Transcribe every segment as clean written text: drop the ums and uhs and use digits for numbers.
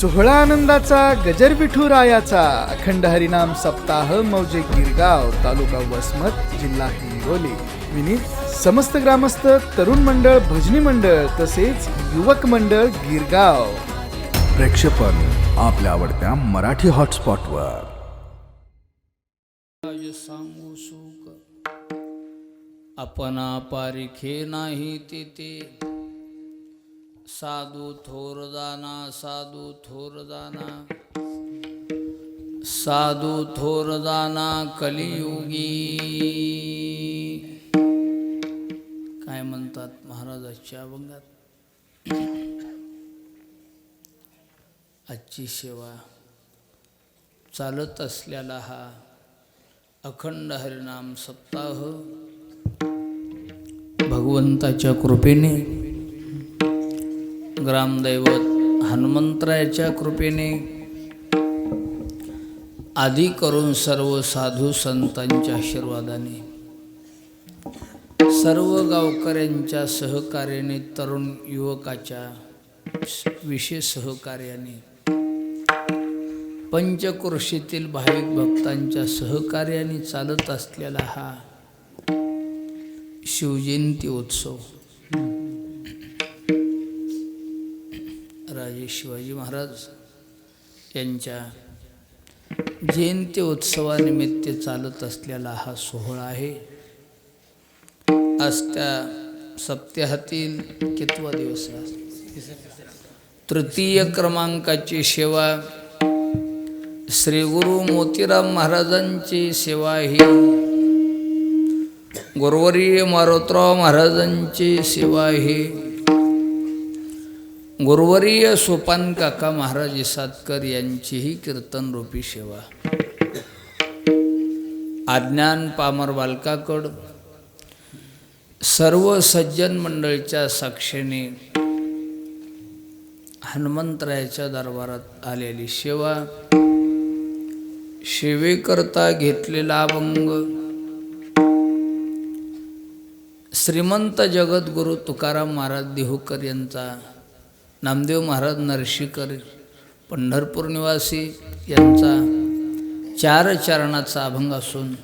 सोहळा आनंदाचा गजर विठुरायाचा अखंड हरिनाम सप्ताह मौजे गिरगाव तालुका वसमत जिल्हा हिंगोली विनीत समस्त ग्रामस्थ तरुण मंडळ भजनी मंडळ तसेच युवक मंडळ गिरगाव प्रेक्षेपण आपल्या आवडत्या मराठी हॉटस्पॉटवर सांगू सुख अपना पारिखे नाही तेथे साधू थोर जाना साधू थोर जाना साधू थोर जाना कलियुगी काय म्हणतात महाराजांच्या अभंगात. आजची सेवा चालत असलेला हा अखंड हरिनाम सप्ताह भगवंताच्या कृपेने ग्रामदैवत हनुमंतरायाच्या कृपेने आदी करून सर्व साधू संतांच्या आशीर्वादाने सर्व गावकऱ्यांच्या सहकार्याने तरुण युवकाच्या विशेष सहकार्याने पंचक्रोशीतील भाविक भक्तांच्या सहकार्याने चालत असलेला हा शिवजयंती उत्सव राजे शिवाजी महाराज यांच्या जयंती उत्सवानिमित्त चालत असलेला हा सोहळा आहे. आज त्या सप्ताहातील कितवा दिवस आहे? तृतीय क्रमांकाची सेवा श्री गुरु मोतीराम महाराजांची सेवा ही गुरुवर्य मारोतराव महाराजांची सेवा ही गुरुवर्य सोपान काका महाराज इसादकर यांचीही कीर्तनरूपी सेवा अज्ञान पामर बालकाकड सर्व सज्जन मंडळीच्या साक्षीने हनुमंतरायाच्या दरबारात आलेली सेवा सेवेकरता घेतलेला अभंग श्रीमंत जगद्गुरु तुकाराम महाराज देहूकर यांचा नामदेव महाराज नरशीकर पंढरपूर निवासी यांचा 4 चरणाचा अभंग असून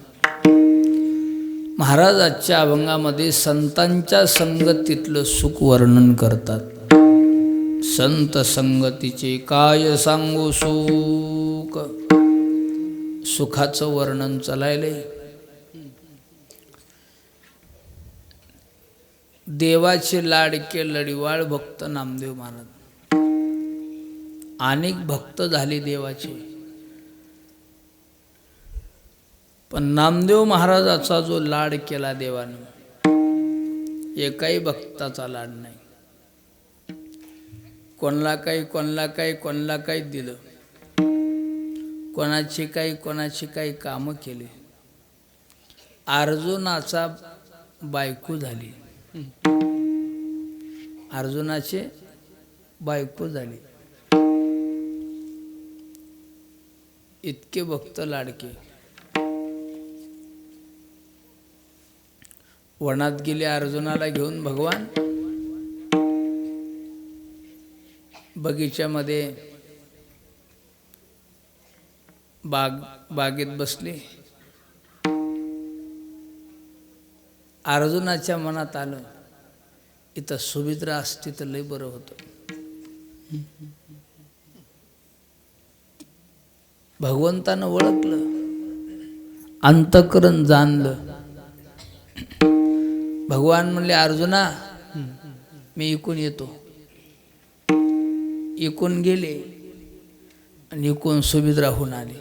महाराज आजच्या अभंगामध्ये संतांच्या संगतीतलं सुख वर्णन करतात. संत संगतीचे काय सांगू सुख, सुखाचं वर्णन चालायले. देवाचे लाडके लढीवाळ भक्त नामदेव महाराज अनेक भक्त झाले देवाचे, पण नामदेव महाराजाचा जो लाड केला देवानं एकाही भक्ताचा लाड नाही. कोणाला काही दिलं, कोणाची काही कामं केली. अर्जुनाचा बायको झाली, अर्जुनाचे बायको झाली. इतके भक्त लाडके. वनात गेले अर्जुनाला घेऊन भगवान. बगीच्यामध्ये बागेत बसले. अर्जुनाच्या मनात आलं इथं सुभद्रा असती तर लय बरं होतं. भगवंतानं ओळखलं, अंतःकरण जाणलं. भगवान म्हणले अर्जुना मी इकून येतो. इकून गेले आणि इकून सुभद्रा होऊन आले.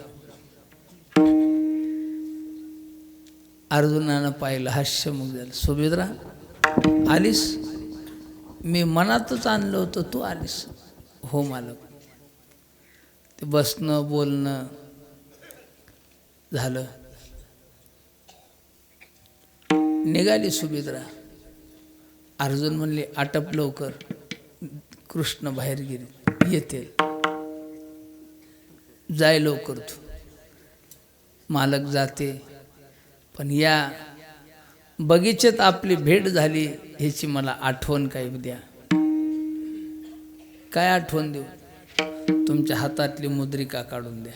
अर्जुनानं पाहिलं, हास्यमुख झालं. सुभद्रा आलीस? मी मनातच आणलं होतं, तू आलीस. हो मालक. ते बसणं बोलणं झालं. निघाली सुभद्रा. अर्जुन म्हणले आटप लवकर, कृष्ण बाहेर गेले, येते, जाय लवकर तू. मालक जाते. पण या बगीचेत आपली भेट झाली ह्याची मला आठवण काही द्या. काय आठवण देऊ? तुमच्या हातातली मुद्रिका काढून द्या.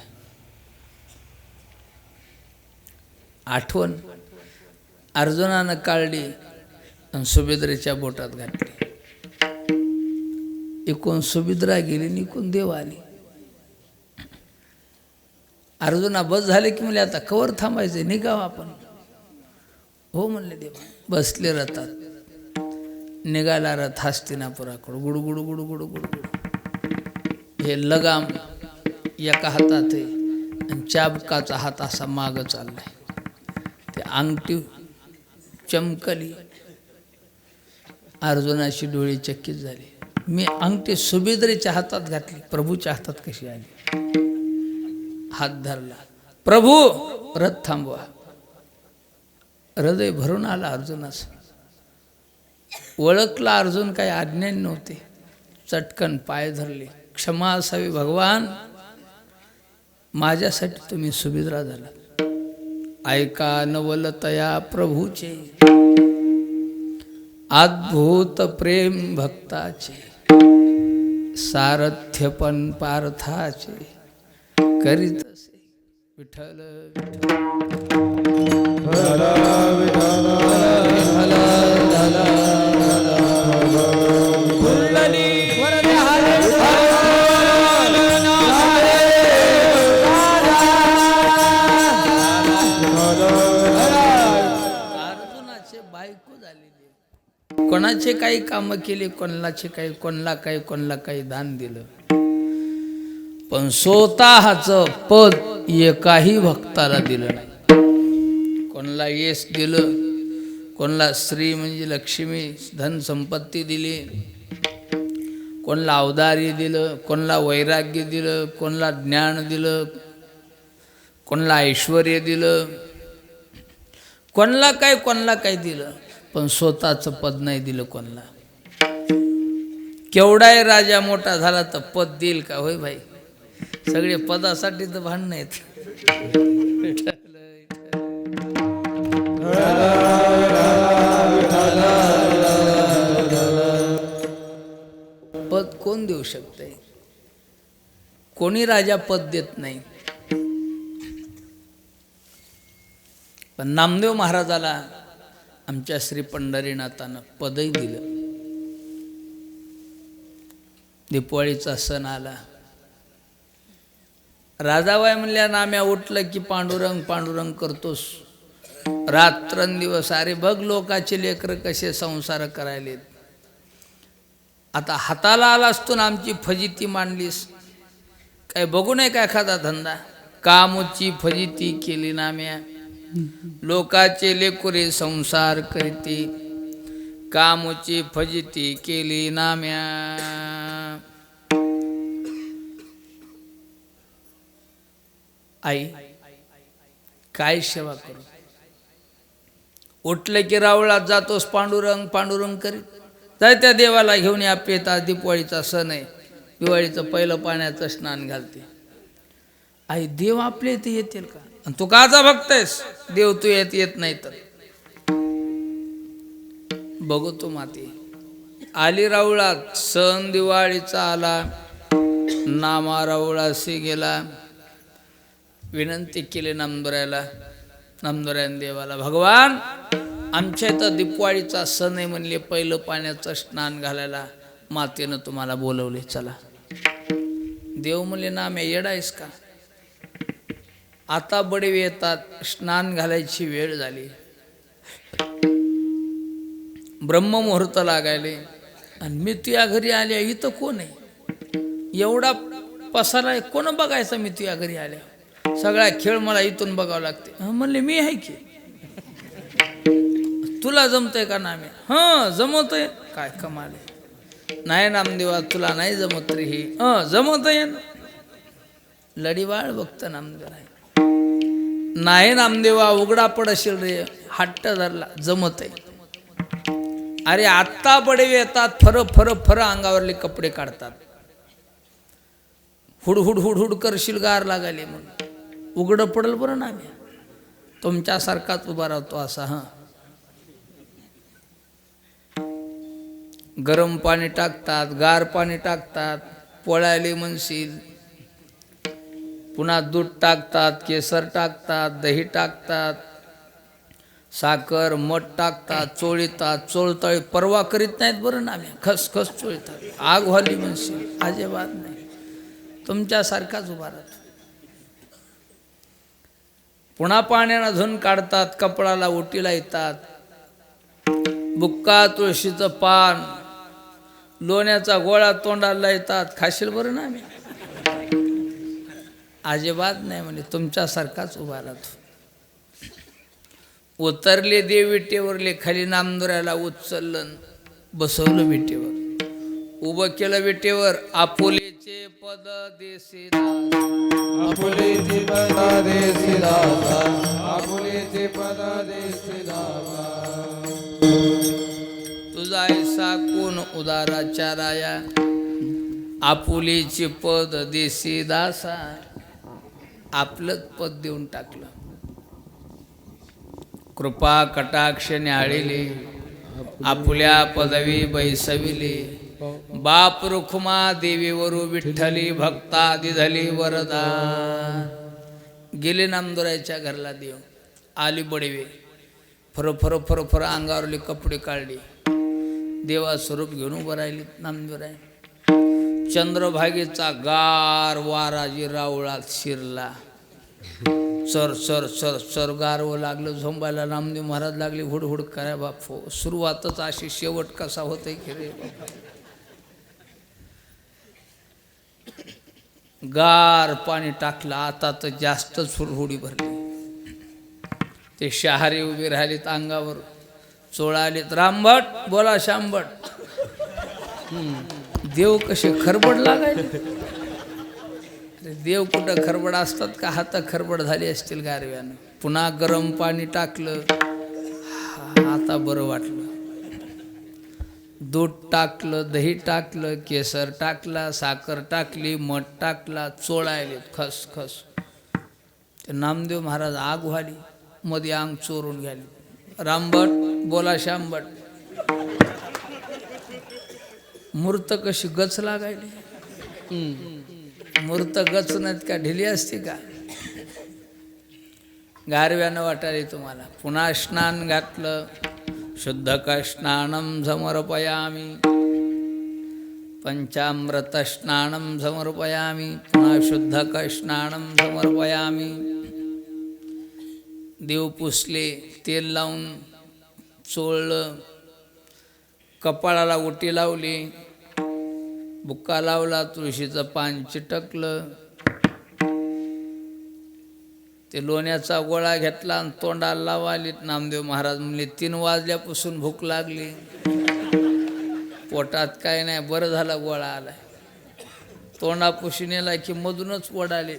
आठवण अर्जुनानं काढली आणि सुभद्रेच्या बोटात घातली. एकूण सुभद्रा गेली आणि एकूण देव आली. अर्जुना बस झाले की म्हणले आता कवर थांबायचे, निघाव आपण. हो म्हणले देव. बसले रथात. निघाला रथ हस्तिनापुराकडं. गुडगुडू गुडगुडू गुडगुडू. हे लगाम एका हातात आहे आणि चाबकाचा हात असा मागं चाललाय. ते अंगठी चमकली. अर्जुनाची डोळे चकित झाले. मी अंगठी सुभद्रेच्या हातात घातली, प्रभूच्या हातात कशी आली? हात धरला. प्रभू रथ थांबवा. हृदय भरून आला अर्जुनाचं. ओळखला अर्जुन काही अज्ञान नव्हते. चटकन पाय धरले. क्षमा असावी भगवान, माझ्यासाठी तुम्ही सुभद्रा झाला. ऐका नवलतया प्रभूचे, अद्भुत प्रेम भक्ताचे, सारथ्यपण पार्थाचे, करीत असे विठ्ठल अर्जुनाचे बायको झालेली. कोणाचे काही कामं केली, कोणाचे काही, कोणाला काही दान दिलं, पण स्वतःचं पद एकाही भक्ताला दिलं नाही. कोणाला यश दिलं, कोणाला स्त्री म्हणजे लक्ष्मी धन संपत्ती दिली, कोणाला औदार्य दिलं, कोणाला वैराग्य दिलं, कोणाला ज्ञान दिलं, कोणाला ऐश्वर्य दिलं, कोणाला काय दिलं, पण स्वतःचं पद नाही दिलं कोणाला. केवढाही राजा मोठा झाला तर पद देईल का? होय भाई, सगळे पदासाठी तर भांडण आहेत. पद कोण देऊ शकते? कोणी राजा पद देत नाही. पण नामदेव महाराजाला आमच्या श्री पंढरीनाथानं पदही दिलं. दीपावळीचा सण आला. राजाबाई म्हणल्या नाम्या उठलं की पांडुरंग पांडुरंग करतोस रात्रंदिवस. अरे बघ लोकाचे लेकर कसे संसार करायलेत. आता हाताला आलास तू ना आमची फजिती मांडलीस. काय बघू नये का एखादा धंदा? कामची फजिती केली नाम्या. लोकाचे लेकुरे संसार करती, कामची फजिती केली नाम्या. आई काय सेवा करू? उठले की रावळात जातोस पांडुरंग पांडुरंग करीत. जाय त्या देवाला घेऊन या. पेता दीपावळीचा सण आहे. दिवाळीचं पहिलं पाण्याचं स्नान घालते. आई देव आपले इथे येतील का? आणि तू काचा बघतेस? देव तू येत नाही तर बघतो माती. आली रावळात. सण दिवाळीचा आला. नामा रावळाशी गेला. विनंती केली नामदोऱ्याला. नामदोऱ्याने देवाला, भगवान आमच्या इथं दिवाळीचा सण आहे म्हणले, पहिलं पाण्याचं स्नान घालायला मातेनं तुम्हाला बोलवले, चला. देव म्हणले नाम्या येडायस का? आता बडे येतात, स्नान घालायची वेळ झाली. ब्रह्ममुहूर्त लागायले आणि मी तुझ्या घरी आल्या. इथं कोण आहे? एवढा पसारा कोण बघायचा? मी तुझ्या घरी आल्या. सगळा खेळ मला इथून बघावं लागते. म्हणले मी आहे की. तुला जमतंय का नाम्या? हां जमतंय. काय कमाल आहे. नाही नामदेवा तुला नाही जमत रे. हे जमतंय. लढीवाळ बघत नामदेव आहे. नाही नामदेवा उघडा पडशील रे. हट्ट धरला. जमत आहे. अरे आत्ता बडे येतात, फर अंगावरले कपडे काढतात. हुड हुड हुड हुड करशील गार लागायले म्हणून उघडं पडल बरं नाम्या. तुमच्यासारखाच उभा राहतो असा. हां गरम पाणी टाकतात, गार पाणी टाकतात. पोळ्याले म्हणशील, पुन्हा दूध टाकतात, केसर टाकतात, दही टाकतात, साखर मठ टाकतात, चोळीतात, चोळतळी परवा करीत नाहीत बरं ना. आम्ही खसखस चोळतात, आग व्हाली म्हणशील, अजिबात नाही. तुमच्यासारखाच उभा राहतो. पुन्हा पाण्यानं धुवून काढतात, कपडाला ओटीला येतात, बुक्का तुळशीचं पान लोण्याचा गोळा तोंडाला येतात. खाशील बरं ना आम्ही, अजिबात नाही म्हणजे तुमच्यासारखाच उभा राहतो. उतरले देव विटेवरले, खाली नामदुऱ्याला उचललं, बसवलं विटेवर, उभं केलं विटेवर. आपुलेचे पद देसे आपुलेचे पद देसी दासा, आपुलेचे पद देसी दासा. तुझा ऐसा कोण उदाराचाराया, आपुलेचे पद देसी दासा. आपलंच पद देऊन टाकलं. कृपा कटाक्ष न्याळिले, आपुल्या पदवी बैसविले. बाप रुखमा देवीवरू विठ्ठली, भक्तादी झाली वरदा. गेले नामदुराच्या घरला देव, आली बडवे, फर फर फर फर अंगावरले कपडे काढले, देवा स्वरूप घेऊन उभं राहिली नामदुराय. चंद्रभागेचा गार वारा जी रावळात शिरला, सर सर सर सर गारवं लागलं, झोंबायला. नामदेव महाराज लागले हुडहुड करा बापो. सुरुवातच अशी, शेवट कसा होतंय की रे. गार पाणी टाकलं, आता तर जास्तच हुडहुडी भरली. ते शहारे उभे राहिलेत अंगावर, चोळालेत. रामभट बोला शांबट. देव कसे खरबड लागायले. देव कुठं खरबड असतात का, हात खरबड झाली असतील गारव्यानं. पुन्हा गरम पाणी टाकलं, आता बरं वाटलं. दूध टाकलं, दही टाकलं, केसर टाकला, साखर टाकली, मठ टाकला, चोळायले खस खस. ते नामदेव महाराज आग व्हाली, मध्ये अंग चोरून घ्याली. रामभट बोला शांबट. मूर्त कशी गच लागायली. मूर्त गच नाहीत का, ढिली असते का. गारव्यानं वाटायला तुम्हाला. पुन्हा स्नान घातलं, शुद्ध का स्नानम समर्पयामी, पंचामृत स्नानम समर्पयामी. पुन्हा शुद्ध का स्नानम समर्पयामी. देव पुसले, तेल लावून चोळलं, कपाळाला ओटी लावली, बुक्का लावला, तुळशीचं पान चिटकलं. ते लोण्याचा गोळा घेतला आणि तोंडाला लावालीत. नामदेव महाराज म्हणले 3 वाजल्यापासून भूक लागली, पोटात काय नाही, बरं झाला गोळा आलाय. तोंडापुशी नेला की मधूनच ओढाले,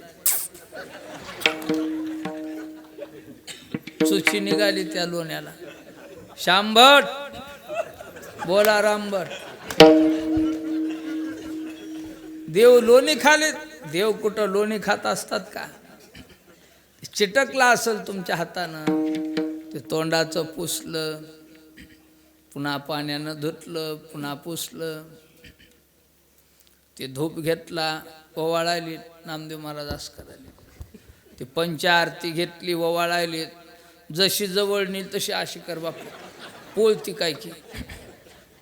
चुची निघाली त्या लोण्याला. शांबट बोला रामभट. देव लोणी खाले. देव कुठं लोणी खात असतात का. चिटकला असेल तुमच्या हातानं, ते तोंडाचं पुसलं, पुन्हा पाण्यानं धुतलं, पुन्हा पुसलं. ते धूप घेतला, ओवाळायली. नामदेव महाराज असं करायले. ते पंचाआरती घेतली, ओवाळायली. जशी जवळ नेईल तशी अशी कर बापू. पोळती काय की,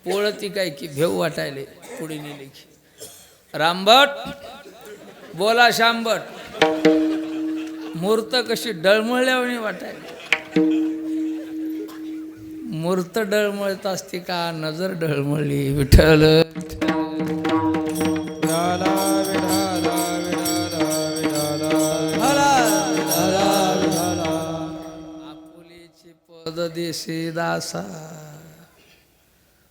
पोळती काय की, भेव वाटायले पुढे नेले की. रामभट बोला शांबट. मूर्त कशी डळमळल्यावानी वाटायली. मूर्त डळमळत असते का, नजर डळमळली. विठ्ठल आपुलेचे पद देसे दासा.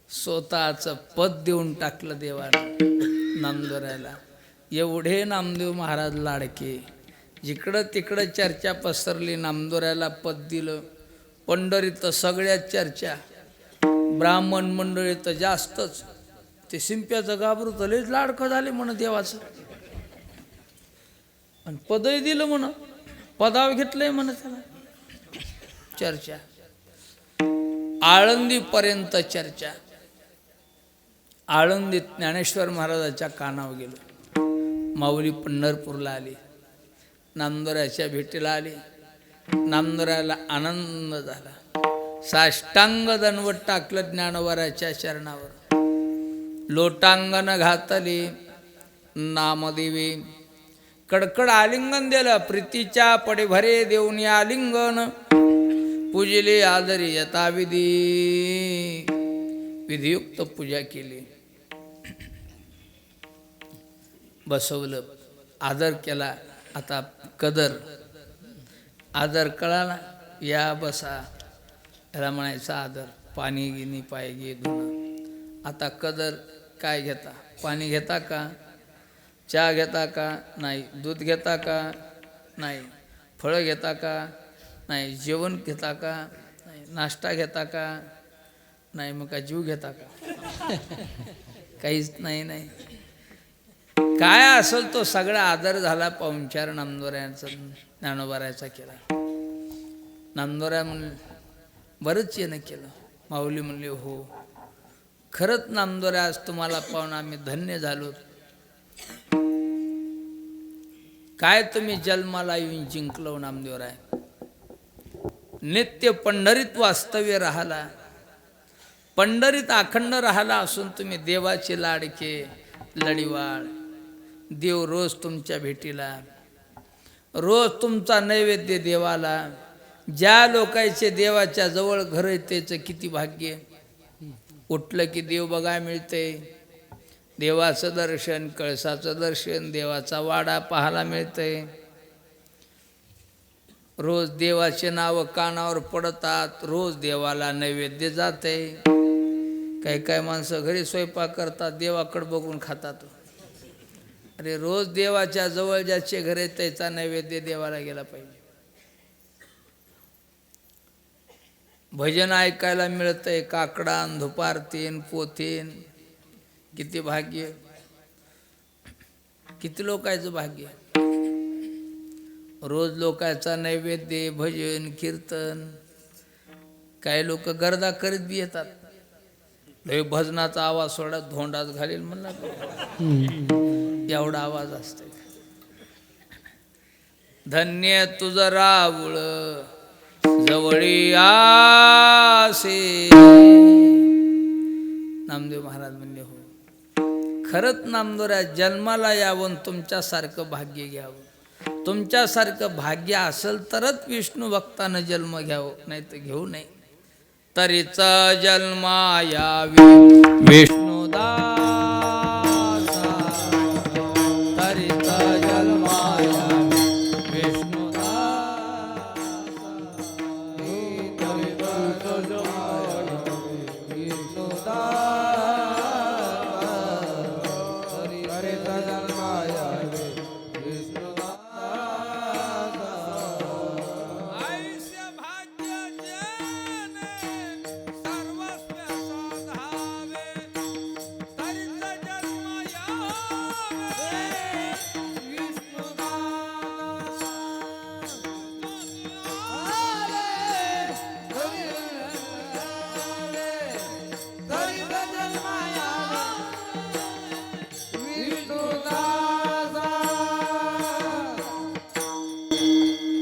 स्वतःचं पद देऊन टाकलं देवानं नामदेवरायला. एवढे नामदेव महाराज लाडके. जिकडं तिकडं चर्चा पसरली, नामदेवरायला पद दिलं. पंढरीत सगळ्यात चर्चा, ब्राह्मण मंडळी तर जास्तच. ते शिंप्याचं गाभरू तर लयच लाडकं झाले म्हण देवाचं, आणि पदही दिलं म्हण, पदाव घेतलंय म्हण त्याला. चर्चा आळंदीपर्यंत चर्चा. आळंदीत ज्ञानेश्वर महाराजाच्या कानावर गेलो. माऊली पंढरपूरला आली, नामदोऱ्याच्या भेटीला आली. नामदोऱ्याला आनंद झाला. साष्टांग दंडवत टाकलं ज्ञानोबाराच्या चरणावर. लोटांगण घातली नामदेवी. कडकड आलिंगन दिलं. प्रीतीच्या पडेभरे देऊन आलिंगन. पूजिले आदरी यथाविधी. विधियुक्त पूजा केली. बसवलं, आदर केला. आता कदर आदर कळाला. या बसा, याला म्हणायचा आदर. पाणी गिनी पाय घे धुणं. आता कदर काय घेता? पाणी घेता का? चहा घेता का? नाही. दूध घेता का? नाही. फळं घेता का? नाही. जेवण घेता का? नाही. नाश्ता घेता का? नाही. मग काय जीव घेता का? काहीच नाही. नाही काय असेल तो सगळा आदर झाला. पाहुणचार नामदोऱ्याचा ज्ञानोबारायचा केला. नामदोऱ्या म्हणले बरंच येणं केलं. माऊली म्हणले हो, खरंच नामदोऱ्या आज तुम्हाला पाहून आम्ही धन्य झालो. काय तुम्ही जन्माला येऊन जिंकलो नामदेवराय. नित्य पंढरीत वास्तव्य राहिला. पंढरीत अखंड राहिला असून तुम्ही देवाचे लाडके लढीवाळ. देव रोज तुमच्या भेटीला, रोज तुमचा नैवेद्य देवाला. ज्या लोकांचे देवाच्या जवळ घर आहे त्याचं किती भाग्य. उठलं की देव बघाय मिळते. देवाचं दर्शन, कळसाचं दर्शन, देवाचा वाडा पाहायला मिळते. रोज देवाचे नाव कानावर पडतात. रोज देवाला नैवेद्य जाते. काही काही माणसं घरी स्वयंपाक करतात, देवाकडे बघून खातात. अरे रोज देवाच्या जवळ ज्याचे घर आहे त्याचा नैवेद्य देवाला गेला पाहिजे. भजन ऐकायला मिळतंय. काकडान, धुपारतीन, पोथीन. किती भाग्य, किती लोकांचं भाग्य. रोज लोकांचा नैवेद्य, भजन, कीर्तन. काही लोक गर्दा करीत बी येतात. लय भजनाचा आवाज सोडा, धोंडात घालील म्हणला एवढा आवाज असते. धन्य तुझं रावळ जवळी आसे. नामदेव महाराज म्हणले हो, खरंच नामदोऱ्या जन्माला यावं, तुमच्यासारखं भाग्य घ्यावं. तुमच्यासारखं भाग्य असेल तरच विष्णू भक्तानं जन्म घ्यावं, नाही तर घेऊ नये. तरीच जन्मा यावी विष्णुदासा. तरीच जन्मा यावी विष्णुदासा.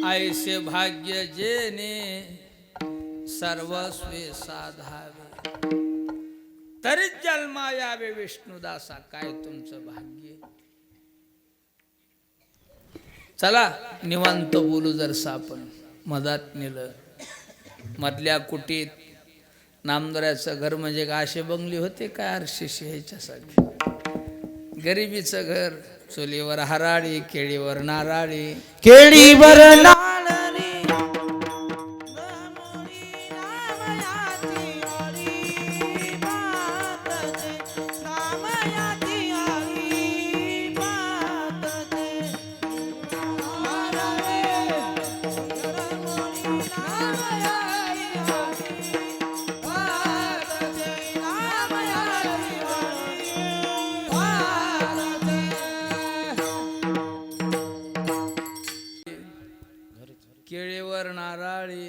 ऐसे भाग्य जेने सर्वस्वे साधावे. तरीच जन्मा यावे विष्णुदासा. काय तुमचं भाग्य. चला निवांत बोलू. जर सापण मधात नेलं. मधल्या कुटीत नामदोऱ्याचं घर म्हणजे का असे बंगले होते काय आरशेशी ह्याच्यासाठी. गरिबीचं घर. चुलीवर हराळी, केळीवर नाराळी. केळीवर केळीवर नाराळी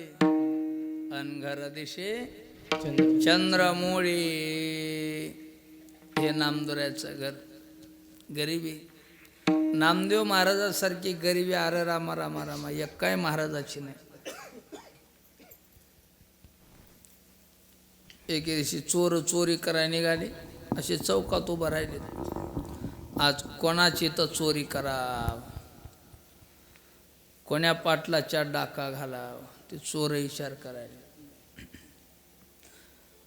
अनघर दिशे चंद्रमोळी. हे नामदोऱ्याचं घर. गरिबी. नामदेव महाराजासारखी गरिबी अरे रामा रामा रामा एक काय महाराजाची नाही. एके दिवशी चोर चोरी करायला निघाले, असे चौकात उभं राहिले. आज कोणाची तर चोरी कराव, कोण्या पाटलाच्या डाका घालाव, ते चोर विचार करायला.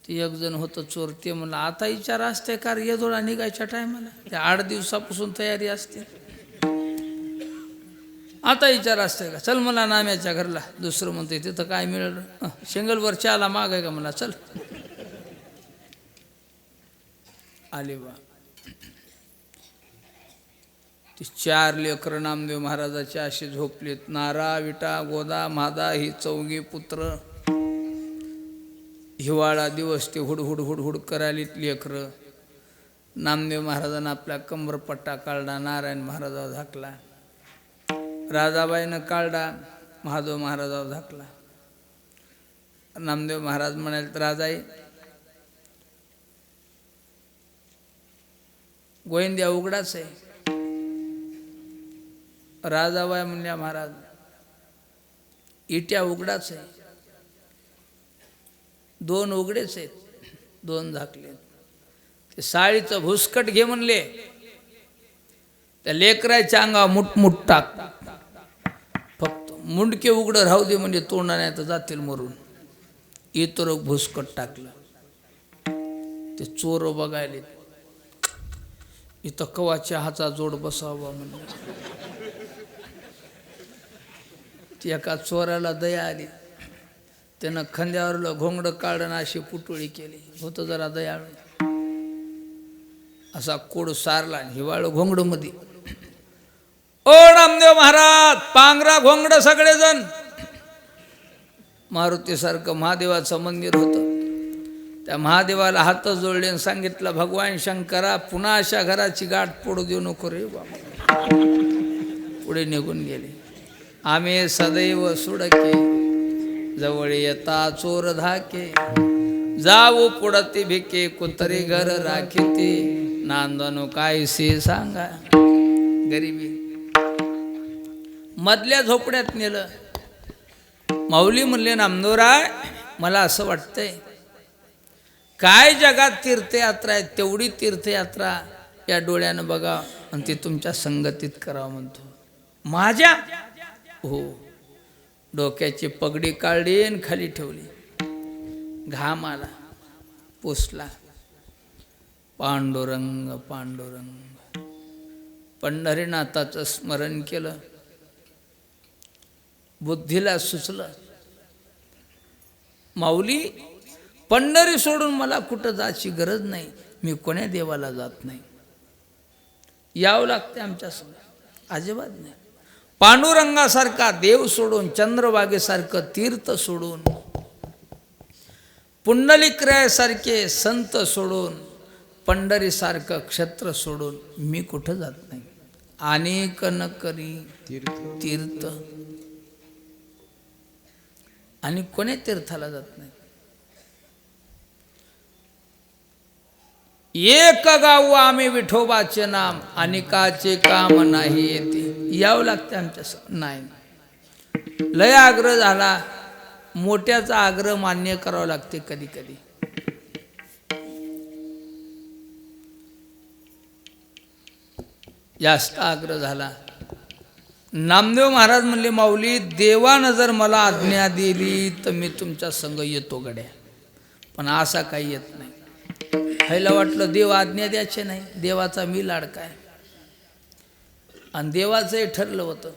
ते एक जण होतं चोर, ते म्हणलं आता विचार असते का येदोळा निघायच्या टायमाला, ते 8 दिवसापासून तयारी असते. आता विचार असते का, चल मला नाम्याच्या घरला. दुसरं म्हणते तिथं काय मिळालं, शेंगलवर चहाला माग आहे का मला, चल. आले बा ती 4 लेकरं नामदेव महाराजाचे असे झोपलेत. नारा विटा गोदा मादा ही 4 पुत्र. हिवाळा दिवस ते हुड हुड हुड हुड करायलीत लेकरं. नामदेव महाराजांना आपला कंबरपट्टा काढला, नारायण महाराजावर झाकला. राजाबाईनं काढला, महादेव महाराजावर झाकला. नामदेव महाराज म्हणाले, राजाई गोविंद्या उघडाच आहे. राजाबाई म्हणल्या, महाराज इट्या उघडाच आहे. 2 उघडेच आहेत, 2 झाकले. ते साळीचं भुसकट घे म्हणले, त्या लेकराच्या अंगावर मुठमुठ टाक, फक्त मुंडके उघडं राहू दे म्हणजे तोंडाने तर जातील मरून. इतर भुसकट टाकलं. ते चोर बघायले, इथं कवाच्या हाचा जोड बसावा म्हणलं. ती एका चोराला दया आली, त्यानं खांद्यावरलं घोंगडं काढणं अशी पुटोळी केली. होतं जरा दयाळू, असा कोड सारला, हिवाळं घोंगडं मध्ये. ओ नामदेव महाराज पांघरा घोंगडं सगळेजण. मारुतीसारखं महादेवाचं मंदिर होतं. त्या महादेवाला हात जोडले आणि सांगितलं, भगवान शंकरा पुन्हा अशा घराची गाठ पडू देऊ नको रे बाबा. पुढे निघून गेले. आम्ही सदैव सुडके जवळ येता चोर धाके. जाऊ पुढती भिके कुतरी घर राखीते. नांदनो कायसे सांगा. गरिबी मधल्या झोपड्यात नेलं. माऊली म्हणले, नामदेवराय मला असं वाटतंय काय जगात तीर्थयात्रा आहे तेवढी तीर्थयात्रा या डोळ्यानं बघा आणि ती तुमच्या संगतीत करावं म्हणतो. माझ्या हो. डोक्याची पगडी काढली आणि खाली ठेवली. घाम आला, पुसला. पांडुरंग पांडुरंग. पंढरीनाथाचं स्मरण केलं. बुद्धीला सुचलं, माऊली पंढरी सोडून मला कुठं जायची गरज नाही. मी कोण्या देवाला जात नाही. यावं लागते आमच्या समोर, अजिबात नाही. पांडुरंगासारखा देव सोडून, चंद्रभागेसारखं तीर्थ सोडून, पुंडलिकरायासारखे संत सोडून, पंढरीसारखं क्षेत्र सोडून मी कुठं जात नाही. अनेक न करी तीर्थ. आणि कोण्या तीर्थाला जात नाही. एक गाऊ आम्ही विठोबाचे नाम, अनेकाचे काम नाही येते. यावं लागते आमच्या नाही. लय आग्रह झाला, मोठ्याचा आग्रह मान्य करावा लागते कधी कधी. जास्त आग्रह झाला. नामदेव महाराज म्हणले, माऊली देवानं जर मला आज्ञा दिली तर मी तुमच्या संग येतो गड्या, पण असा काही येत नाही. ह्याला वाटलं देव आज्ञा द्यायचे नाही, देवाचा मी लाडका आहे. आणि देवाचंही ठरलं होतं.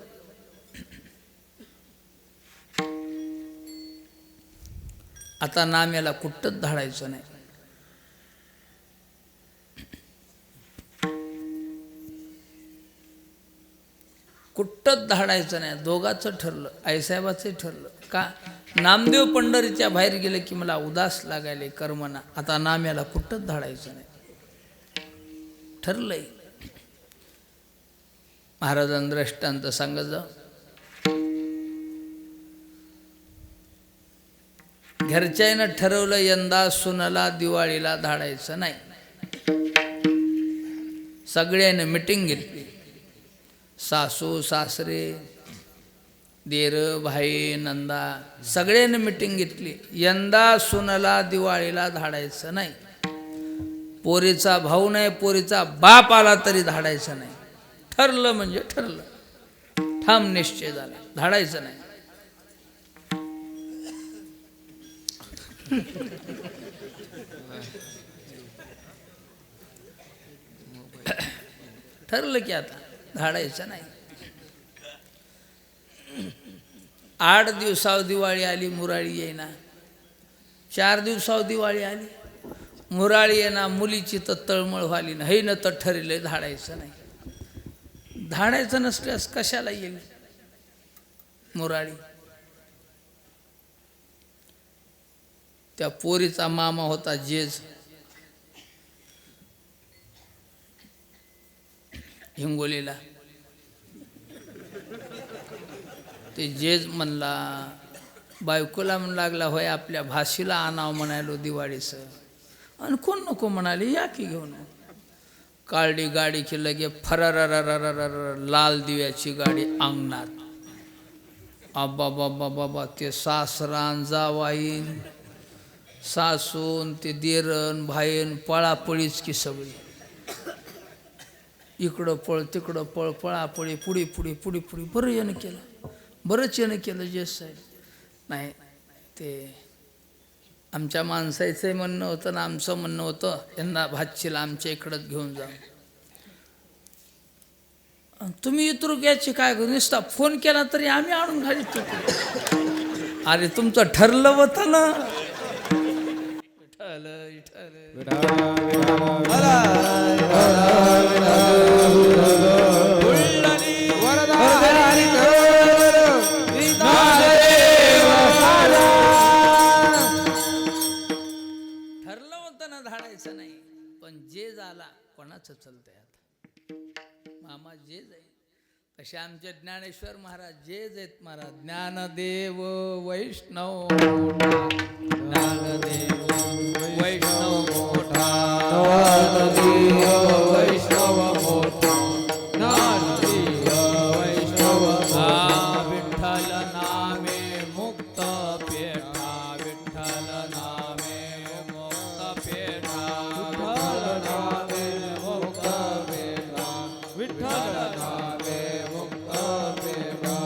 आता नाम्याला कुठंच धाडायचं नाही. कुठंच धाडायचं नाही. दोघाचं ठरलं, आईसाहेबाचं ठरलं. का नामदेव पंढरीच्या बाहेर गेले की मला उदास लागायले कर्मना. आता नाम्याला कुठंच धाडायचं नाही. ठरलंय. महाराजांना दृष्टांत सांगत जा. घरच्यानं ठरवलं यंदा सुनाला दिवाळीला धाडायचं नाही. सगळ्यानं मिटिंग घेतली. सासू सासरे देर भाई नंदा सगळ्यांनी मिटिंग घेतली. यंदा सुनाला दिवाळीला धाडायचं नाही. पोरीचा भाऊ नाही, पोरीचा बाप आला तरी धाडायचं नाही. ठरलं म्हणजे ठरलं, ठाम निश्चय झाला, धाडायचं नाही. ठरलं की आता धाडायचं नाही. 8 दिवसावर दिवाळी आली, मुराळी येईना. 4 दिवसावर दिवाळी आली, मुराळी येईना. मुलीची तर तळमळ व्हाली ना, हे न तर ठरले धाडायचं नाही. धाडायचं नसल्यास कशाला येईल मुराळी. त्या पोरीचा मामा होता जेज, हिंगोलीला. ते जेज म्हणला, बायकोला म्हणू लागला, होय आपल्या भाषेला आणावं म्हणालो दिवाळीचं. आणि कोण नको म्हणाले, या की घेऊन. काळडी गाडी की लगे फरार लाल दिव्याची गाडी अंगणात. आबा बाबा बाबा, ते सासरान जावाईन सासून ते देरण भाईन पळापळीच की सगळी. इकडं पळ तिकडं पळ, पळापळी, पुढे पुढे पुढे पुढे. बरं यानं केलं, बरंच यानं केलं जेस साहेब. नाही, ते आमच्या माणसाचं म्हणणं होतं ना, आमचं म्हणणं होतं यांना भाचीला आमच्या इकडंच घेऊन जा. तुम्ही इतरुक्याची काय करू, नुसता फोन केला तरी आम्ही आणून घालीत. अरे तुमचं ठरलं होतं ना. ठरलं होतं ना धाडायचं नाही. पण जे झाला कोणाचं चालतंय आता. मामा जे जाईल तसे आमचे ज्ञानेश्वर महाराज जे आहेत महाराज. ज्ञानदेव वैष्णव, ज्ञानदेव वैष्णव मोठा, ज्ञानदेव वैष्णव मोठा, ज्ञानदेव वैष्णव मोठा. विठ्ठल नामे मुक्त पेठा, विठ्ठल नामे मुक्त पेठा, विठ्ठल नामे मुक्त पेठा, विठ्ठल नामे मुक्त पेठा.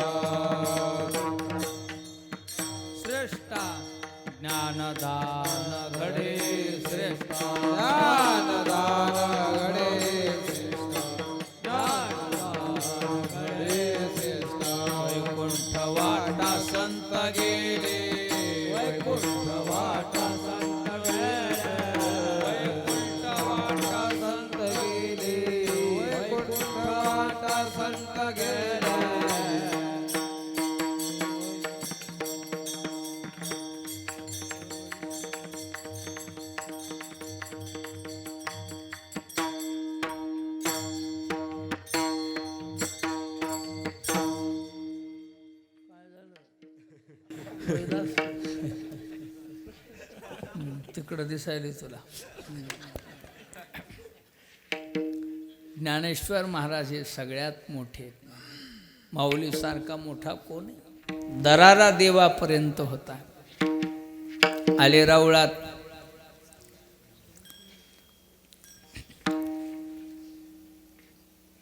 श्रेष्ठा ज्ञानदान घडे, श्रेष्ठा ज्ञानदान घडे, श्रेष्ठा ज्ञानदान घडे, श्रेष्ठा. वैकुंठ वाटा संत गेले, वैकुंठ वाटा संत गेले, वैकुंठ वाटा संत गेले, वैकुंठ वाटा संत गेले. तिकडं दिसायली तुला. ज्ञानेश्वर महाराज हे सगळ्यात मोठे. माऊलीसारखा मोठा कोण आहे. दरारा देवापर्यंत होता. आले राऊळात,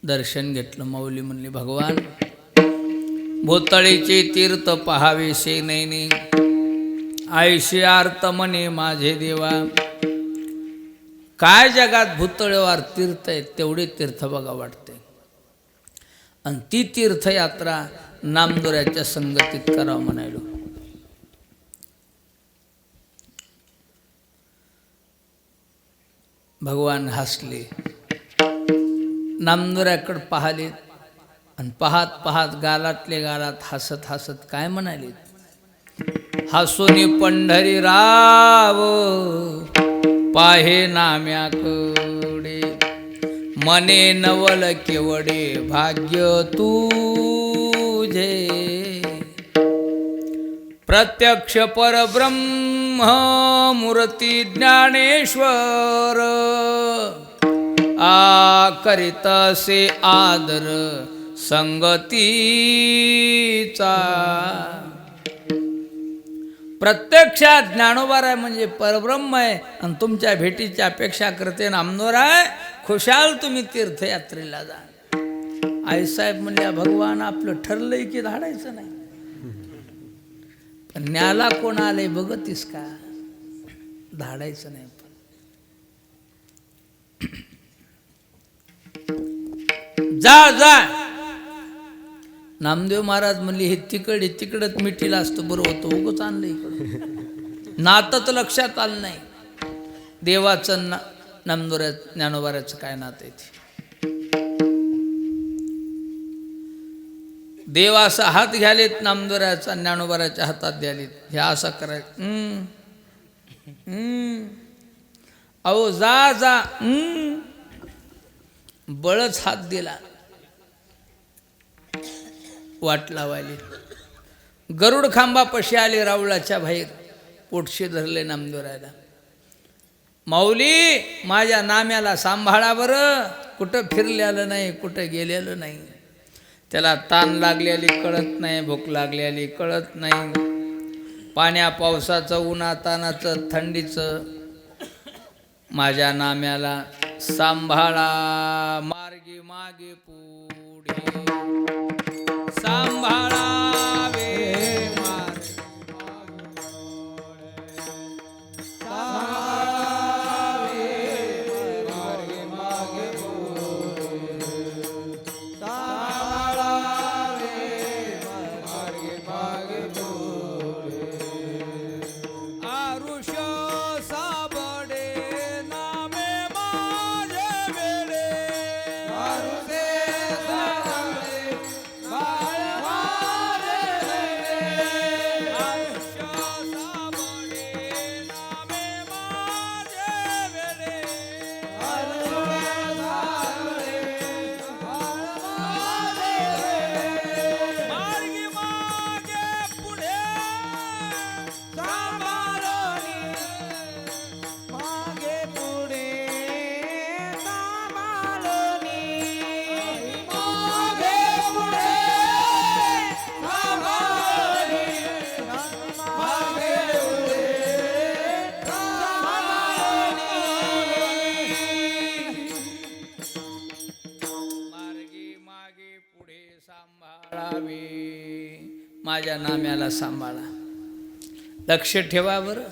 दर्शन घेतलं. माऊली म्हणली, भगवान भोतळीचे तीर्थ पहावेसे नैनी, आयशी आर्त मने माझे देवा. काय जगात भूतळेवर तीर्थ आहेत तेवढे तीर्थ बघा वाटते. आणि ती तीर्थयात्रा नामदोऱ्याच्या संगतीत करावं म्हणायलो. भगवान हसले, नामदोऱ्याकडे पाहिले आणि पाहत पाहत गालातले गालात हसत हसत काय म्हणाले. हसुनी पंढरीराव पाहे नाम्याकडे, मने नवल केवडे भाग्य तुझे. प्रत्यक्ष परब्रह्म मूर्ती ज्ञानेश्वर, आ करीतसे आदर संगतीचा. प्रत्यक्षात ज्ञानोबाराय म्हणजे परब्रह्म आहे आणि तुमच्या भेटीची अपेक्षा करते नामदेवराय. खुशाल तुम्ही तीर्थयात्रेला जा. आईसाहेब म्हणल्या भगवान आपलं ठरलंय की धाडायचं नाही, पण न्याला कोण आलंय बघतीस का? धाडायचं नाही. पण जा जा. नामदेव महाराज म्हणले हे तिकडच मिठीला असतं बरं होतं, उगच आणलं इकडं. नातं तर लक्षात आलं नाही. देवाचं नामदेव ज्ञानोबाराचं काय नातं आहे ते. देव असा हात घ्यालेत नामदेवराचा, ज्ञानोबाराच्या हातात द्यालेत. हे असं करायचं. अहो जा जा. बळच हात दिला. वाट लावायली. गरुड खांबापाशी आले रावळाच्या बाहेर. पोटशे धरले नामदेवरायला. माऊली माझ्या नाम्याला सांभाळा बरं. कुठं फिरलेलं नाही, कुठं गेलेलं नाही. त्याला ताण लागलेली कळत नाही, भूक लागलेली कळत नाही. पाण्या पावसाचं, उन्हातानाचं, थंडीचं माझ्या नाम्याला सांभाळा. मार्गी मागे पुढे सांभाळावे. माझ्या नाम्याला सांभाळा. लक्ष ठेवा बरं.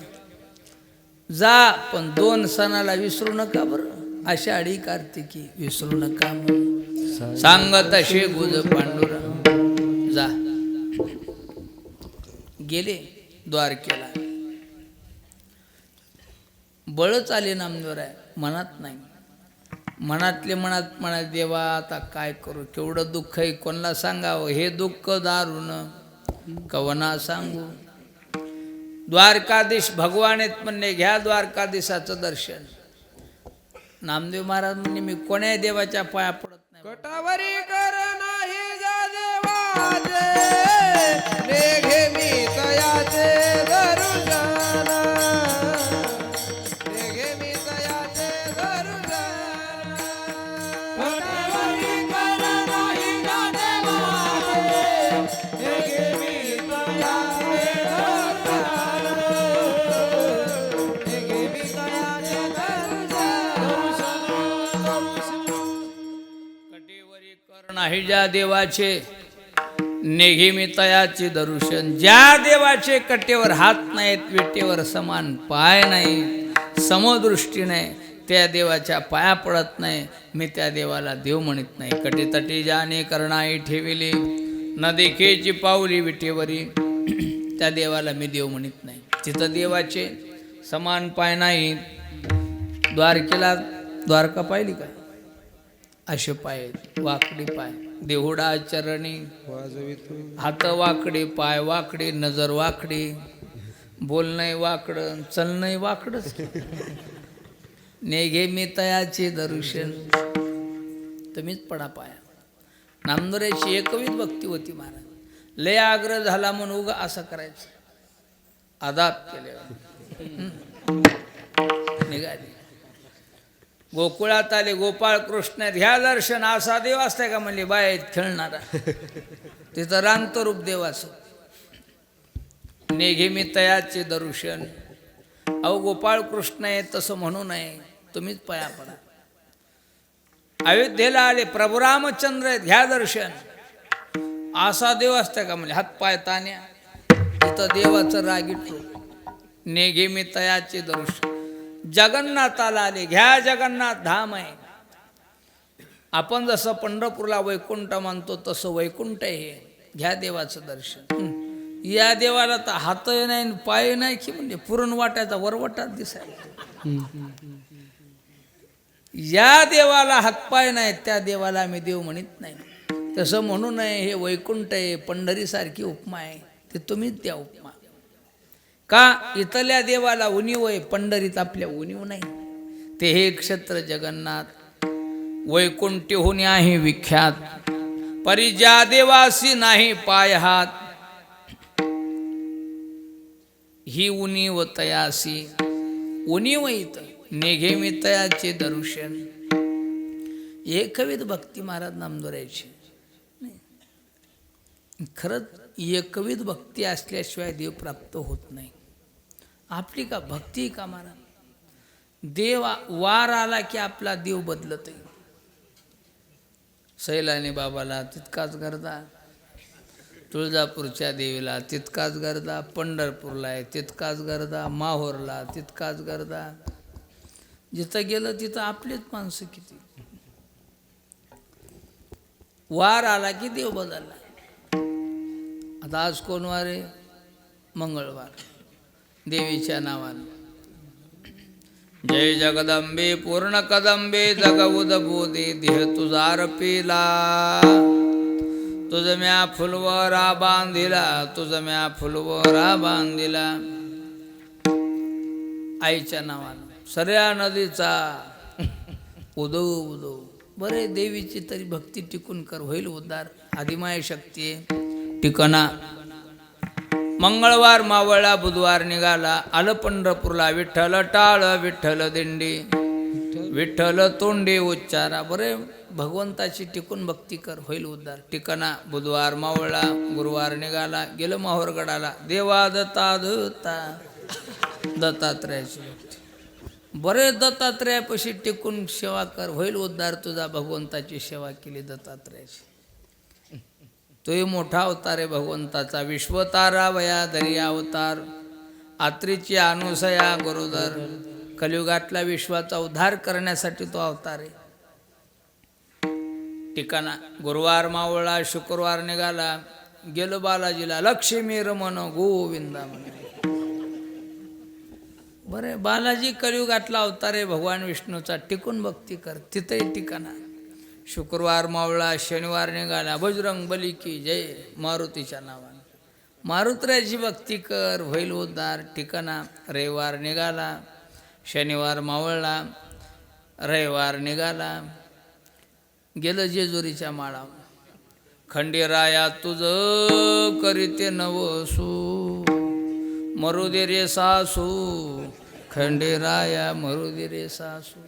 जा पण 2 सणाला विसरू नका बरं. आषाढी कार्तिकी विसरू नका म्हणून सांगत असे गुज पांडुरंग. जा. गेले द्वारकेला. बळच आले नामदेवराय. मनात नाही. मनातले मनात म्हणा देवा आता काय करू, केवढं दुःख आहे, कोणाला सांगावं हे दुःख दारुण कवना सांगू. द्वारकाधीश भगवान आहेत म्हणणे, घ्या द्वारकाधीशाचं दर्शन. नामदेव महाराज म्हणणे मी कोण्या देवाच्या पाया पडत नाही. कटावरी कर नाही जा देवाचे, लेघे मी तयाचे दर्शन, लेघे मी तयाचे दर्शन. कटावरी कर नाही जा देवाचे, लेघे मी तयाचे दर्शन, लेघे मी तयाचे कटेवरी कर नाही ज्या देवाचे, नेघे तयाचे दर्शन. ज्या देवाचे कटेवर हात नाहीत, विटेवर समान पाय नाही, समदृष्टी नाही, त्या देवाच्या पाया पडत नाही. मी त्या देवाला देव म्हणत नाही. कटेतटी जाणे करणाई ठेविले, न देखेची पावली विटेवरी. त्या देवाला मी देव म्हणत नाही. तिथं देवाचे समान पाय नाही. द्वारकेला द्वारका पाहिली का? असे पाय, वाकडी पाय, देहुडा चरणी, हात वाकडे, पाय वाकडे, नजर वाकडी, बोलणंही वाकडं, चलणंही वाकडंच. नेघे मी तयाचे दर्शन. तुम्हीच पडा पाया. नामदेवराची एकवीच भक्ती होती महाराज. लय आग्रह झाला म्हणून उगा असं करायचं, आदात केले, निघाले. गोकुळात आले गोपाळ कृष्ण आहेत, ह्या दर्शन असा देव असताय का म्हणले बाहेर खेळणारा. तिथं रांगतो रूप देवाचं. नेघे मी तयाचे दर्शन. अहो गोपाळ कृष्ण आहे तसं म्हणू नये, तुम्हीच पाया पडा. अयोध्येला आले प्रभू रामचंद्र आहेत, घ्या दर्शन. असा देव असता का म्हणजे हातपाय तान्या. इथं देवाचं रागीट रूप. नेघे मी तयाचे दर्शन. जगन्नाथाला आले, घ्या जगन्नाथ धाम आहे. आपण जसं पंढरपूरला वैकुंठ मानतो तसं वैकुंठ आहे, घ्या देवाचं दर्शन. या देवाला तर हात नाही पाय नाही की म्हणजे पुरण वाटायचा वरवटात दिसायला. या देवाला हातपाय नाही, त्या देवाला आम्ही देव म्हणत नाही. तसं म्हणू नये, हे वैकुंठ आहे, पंढरीसारखी उपमा आहे, ते तुम्हीच द्या उपमा. का इथल्या देवाला उणीव आहे, पंढरीत आपल्या उणीव नाही. ते हे क्षेत्र जगन्नाथ वैकुंठहून आहे विख्यात. परी ज्या देवासी नाही पाय हात, ही उणीव तयासी. उणीव इथं नेघे मी तयाचे दर्शन. एकविध भक्ती महाराज नामदोऱ्याची. खरंच एकविध भक्ती असल्याशिवाय देव प्राप्त होत नाही. आपली का भक्ती का महाराज. देव वार आला की आपला देव बदलत आहे. सैलानी बाबाला तितकाच गर्दा, तुळजापूरच्या देवीला तितकाच गर्दा, पंढरपूरला आहे तितकाच गर्दा, माहोरला तितकाच गर्दा. जिथं गेलं तिथं आपलीच माणसं किती. वार आला की देव बदलला. आता आज कोण वार आहे? मंगळवार. देवीच्या नावानं जय जगदंबे पूर्ण कदंबे जग उदबोधे देह तुझा अर्पिला. तुझ म्या फुलवरा बांधिला, तुझ म्या फुलवरा बांधिला. आईच्या नावानं सऱ्या नदीचा उदो उदो. बरे देवीची तरी भक्ती टिकून कर, होईल उद्धार. आदिमाय शक्ती आहे, टिकना. मंगळवार मावळला, बुधवार निघाला. आलं पंढरपूरला विठ्ठल टाळ विठ्ठल दिंडी. विठ्ठल तोंडी उच्चारा. बरे भगवंताची टिकून भक्ती कर, होईल उद्धार. टिकना. बुधवार मावळला, गुरुवार निघाला. गेलं माहोरगडाला. देवा दत्ता दत्ता दत्तात्रयाची भक्ती. बरे दत्तात्रयापाशी टिकून सेवा कर, होईल उद्धार तुझा. भगवंताची सेवा केली दत्तात्रयाची. तोही मोठा अवतार आहे भगवंताचा. विश्वतारा वया धरी अवतार. आत्रीची अनुसया गुरुधर. कलियुगातल्या विश्वाचा उद्धार करण्यासाठी तो अवतार आहे. ठिकाणा गुरुवार मावळला, शुक्रवार निघाला. गेलो बालाजीला. लक्ष्मी रमण गोविंदा म्हणे. बरे बालाजी कलियुगातला अवतार आहे भगवान विष्णूचा. टिकून भक्ती कर, तिथंही ठिकाणा. शुक्रवार मावळा, शनिवार निघाला. बजरंग बली की जय. मारुतीच्या नावाने मारुतीची भक्ती कर, होईल उद्धार. ठिकाणा. रविवार निघाला. शनिवार मावळला. रविवार निघाला. गेलं जेजुरीच्या माळा. खंडेराया तुझ करीते नवसू. मरुदे रे सासू. खंडेराया मरुदे रे सासू.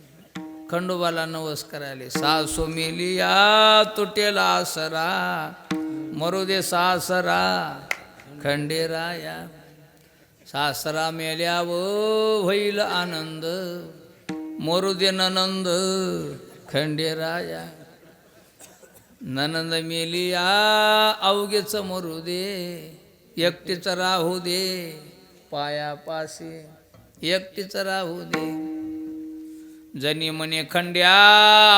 खंडोबाला नवस करायले. सासू मेलिया तुटेला आसरा. मरुदे सासरा खंडेराया. सासरा मेल्यावर होईल आनंद. मरुदे ननंद खंडेराया. ननंद मेलिया अवघेच मरुदे. एकटीच राहू दे पायापाशी. एकटीच राहू दे. जनी म्हणे खंड्या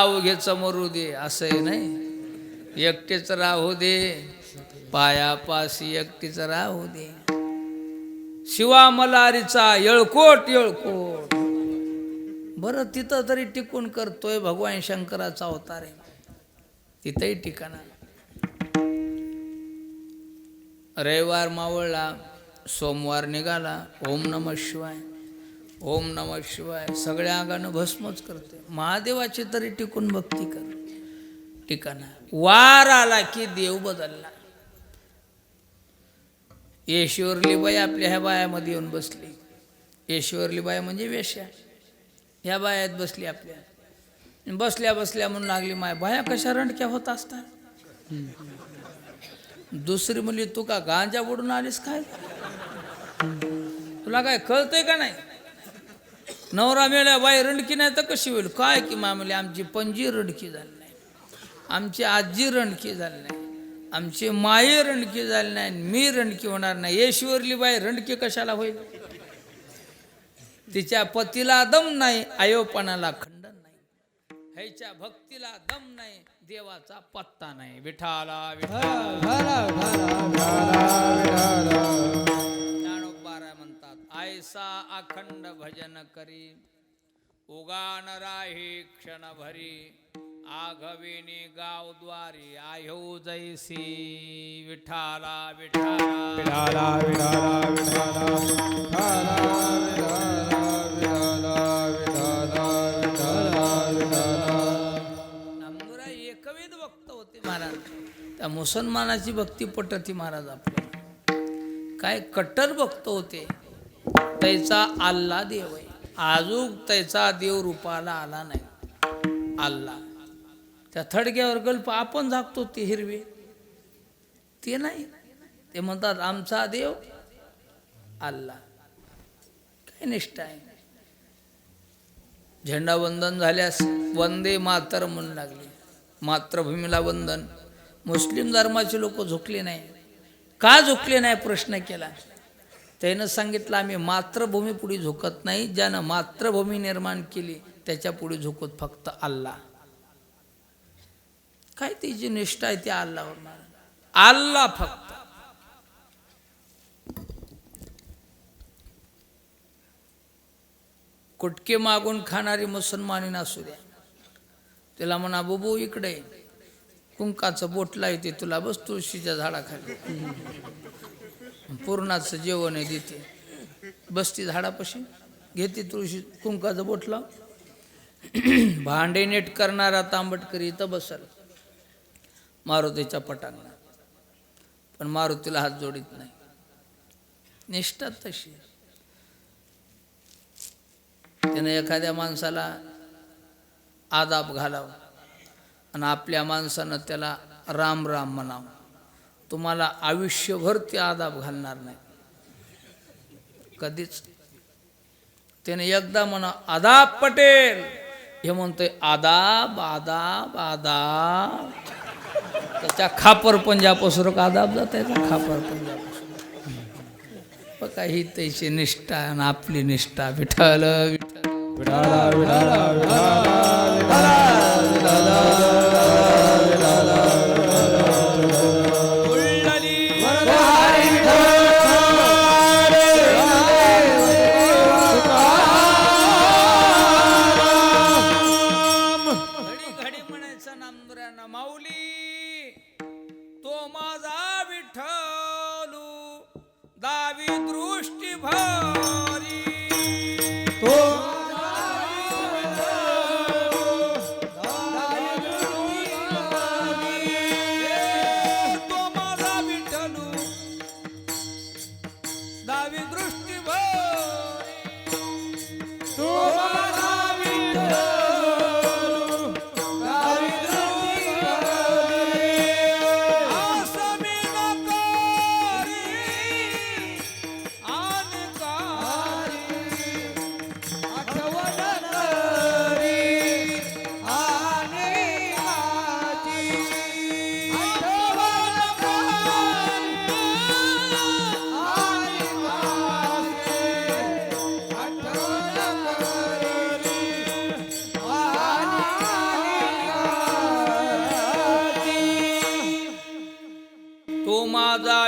अवघेच मरू दे. असं आहे नाही. एकटीच राहू दे पायापाशी. एकटीच राहू दे. शिवा मलारीचा येळकोट येळकोट. बरं तिथं तरी टिकून करतोय. भगवान शंकराचा अवतार आहे, तिथंही ठिकाणा. रविवार मावळला. सोमवार निघाला. ओम नमः शिवाय. ओम नमः शिवाय. सगळ्या अंगानं भस्मच करते. महादेवाची तरी टिकून भक्ती कर, ठिकाणा. वार आला की देव बदलला. येशवरली बाई आपल्या ह्या बायामध्ये येऊन बसली. येशवरली बाया म्हणजे वेश्या. ह्या बायात बसली आपल्या. बसल्या बसल्या म्हणून लागली, माय बाया कशा रंडक्या होत असतात. दुसरी म्हणली, तू का गांजा बुडून आलीस काय, तुला काय कळतंय का नाही, नवरा मेल्या बाई रंडकी नाही तर कशी होईल काय की. मा म्हणली, आमची पणजी रंडकी झाली नाही, आमची आजी रंडकी झाली नाही, आमची माये रंडकी झाली नाही, मी रंडकी होणार नाही. येशवरली बाई रंडकी कशाला होईल, तिच्या पतीला दम नाही, आयोपणाला खंडन नाही, ह्याच्या भक्तीला दम नाही, देवाचा पत्ता नाही. विठाला ज्ञानोबाराय म्हणतात, ऐसा अखंड भजन करी, उगान राही क्षण भरी, आघवेनी गावद्वारी आयो जैसी. विठाला विठाला नामदुराई एकविध भक्त होते महाराज. त्या मुसलमानाची भक्ती पटती महाराज आपल्याला. काय कट्टर भक्त होते. त्याचा अल्ला देव आहे, आजूक त्याचा देव रूपाला आला नाही. अल्ला त्या थडग्यावर गल्प आपण झाकतो ते हिरवे, ते नाही. ते म्हणतात आमचा देव अल्ला. काय निष्ठा आहे. झेंडा वंदन झाल्यास वंदे मातर म्हणू लागले, मातृभूमीला वंदन. मुस्लिम धर्माचे लोक झुकले नाही. का झुकले नाही प्रश्न केला. त्यानं सांगितलं आम्ही मातृभूमी पुढे झुकत नाही, ज्यानं मातृभूमी निर्माण केली त्याच्या पुढे झुकत फक्त अल्ला. काय तिची निष्ठा आहे त्या अल्लावर, अल्ला फक्त. कुटके मागून खाणारी मुसलमानी नसू द्या, तिला म्हणा बुबू इकडे कुंकाचं बोटला येते तुला, बस तुळशीच्या झाडाखाली पूर्णाचं जेवण आहे देते, बसती झाडापाशी घेते तुळशी कुंकाचं बोटला. भांडे नेट करणारा तांबटकरी इथं बसल मारुतीच्या पटांगणात, पण मारुतीला हात जोडीत नाही. निष्ठा तशी. त्याने एखाद्या माणसाला आदाब घालावं आणि आपल्या माणसानं त्याला राम राम म्हणावं. तुम्हाला आयुष्यभर ते आदाब घालणार नाही कधीच. त्याने एकदा म्हणा आदाब पटेल, हे म्हणतोय आदाब आदाब आदाब. त्याच्या खापर पंजापासून आदाब जात आहे, खापर पंजापासून. बघा ही त्याची निष्ठा आणि आपली निष्ठा. विठ्ठल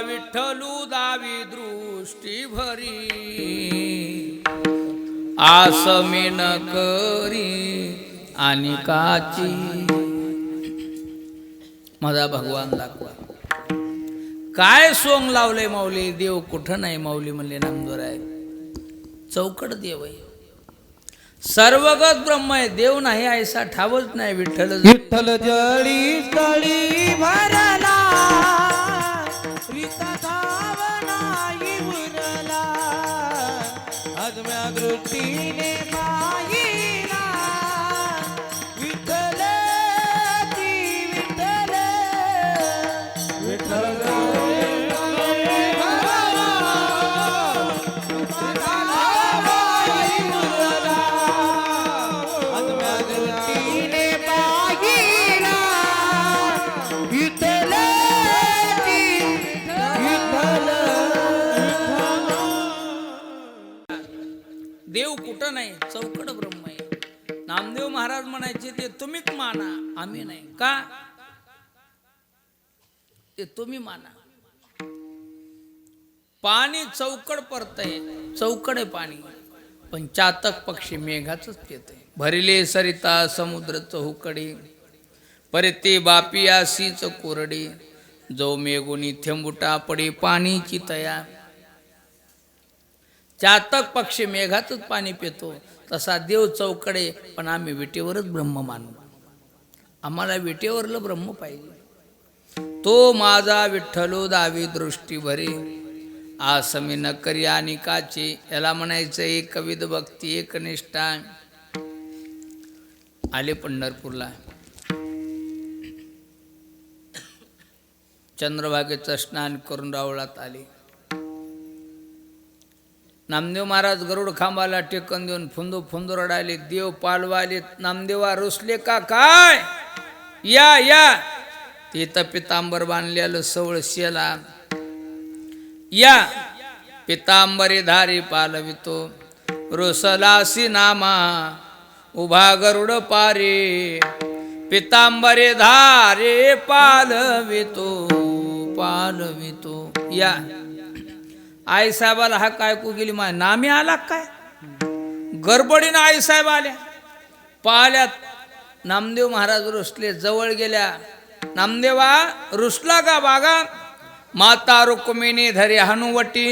विठ्ठलू दावी दृष्टी भरी, आस मी न करी आणि काची. माझा भगवान दाखवा. काय सोंग लावले माऊली, देव कुठं नाही माऊली म्हणले नामदोराय. चौकट देव आहे, सर्वगत ब्रह्म आहे, देव नाही ऐसा ठावच नाही. विठ्ठल विठ्ठल जळी तळी भरला, भावनाई उरला, आत्म्या दृष्टीने पाहिला. विठ्ठल कुठं नाही, चौकड ब्रह्म आहे. नामदेव महाराज म्हणायचे ते तुम्हीच माना, आम्ही नाही. का? ते तुम्ही माना. पाणी चौकड परतय, चौकड आहे पाणी, पण चातक पक्षी मेघाच येते. भरिले सरिता समुद्र चौकडी, परते बापिया सीच कोरडी, जो मेघुनी थेंबुटा पडे पाणीची तया. चातक पक्षी मेघातच पाणी पितो, तसा देव चौकडे, पण आम्ही विटेवरच ब्रह्म मानू. आम्हाला विटेवरलं ब्रह्म पाहिजे. तो माझा विठ्ठलो दावी दृष्टी भरे, आसमी न करी आणि काचे. याला म्हणायचं एकविध भक्ती एकनिष्ठा. आले पंढरपूरला, चंद्रभागेचं स्नान करून रावळात आले. नामदेव महाराज गरुड खांबाला टेकन देऊन फुंदू फुंदू रडाले. देव पालवाले. नामदेवा रुसले का काय? या या. तिथं पितांबर बांधलेलं सवळ शेला. या पितांबरी धारी पालवितो, रुसलासी नामा उभा गरुड पारे. पितांबरी धारे पालवितो पालवितो. या आईसाहेबाला हा काय को गेली माय नामी आला काय? गडबडीनं आईसाहेब आल्या. पाहिल्यात नामदेव महाराज रुसले. जवळ गेल्या. नामदेवा रुसला का बागा? माता रुक्मिणी धरी हनुवटी,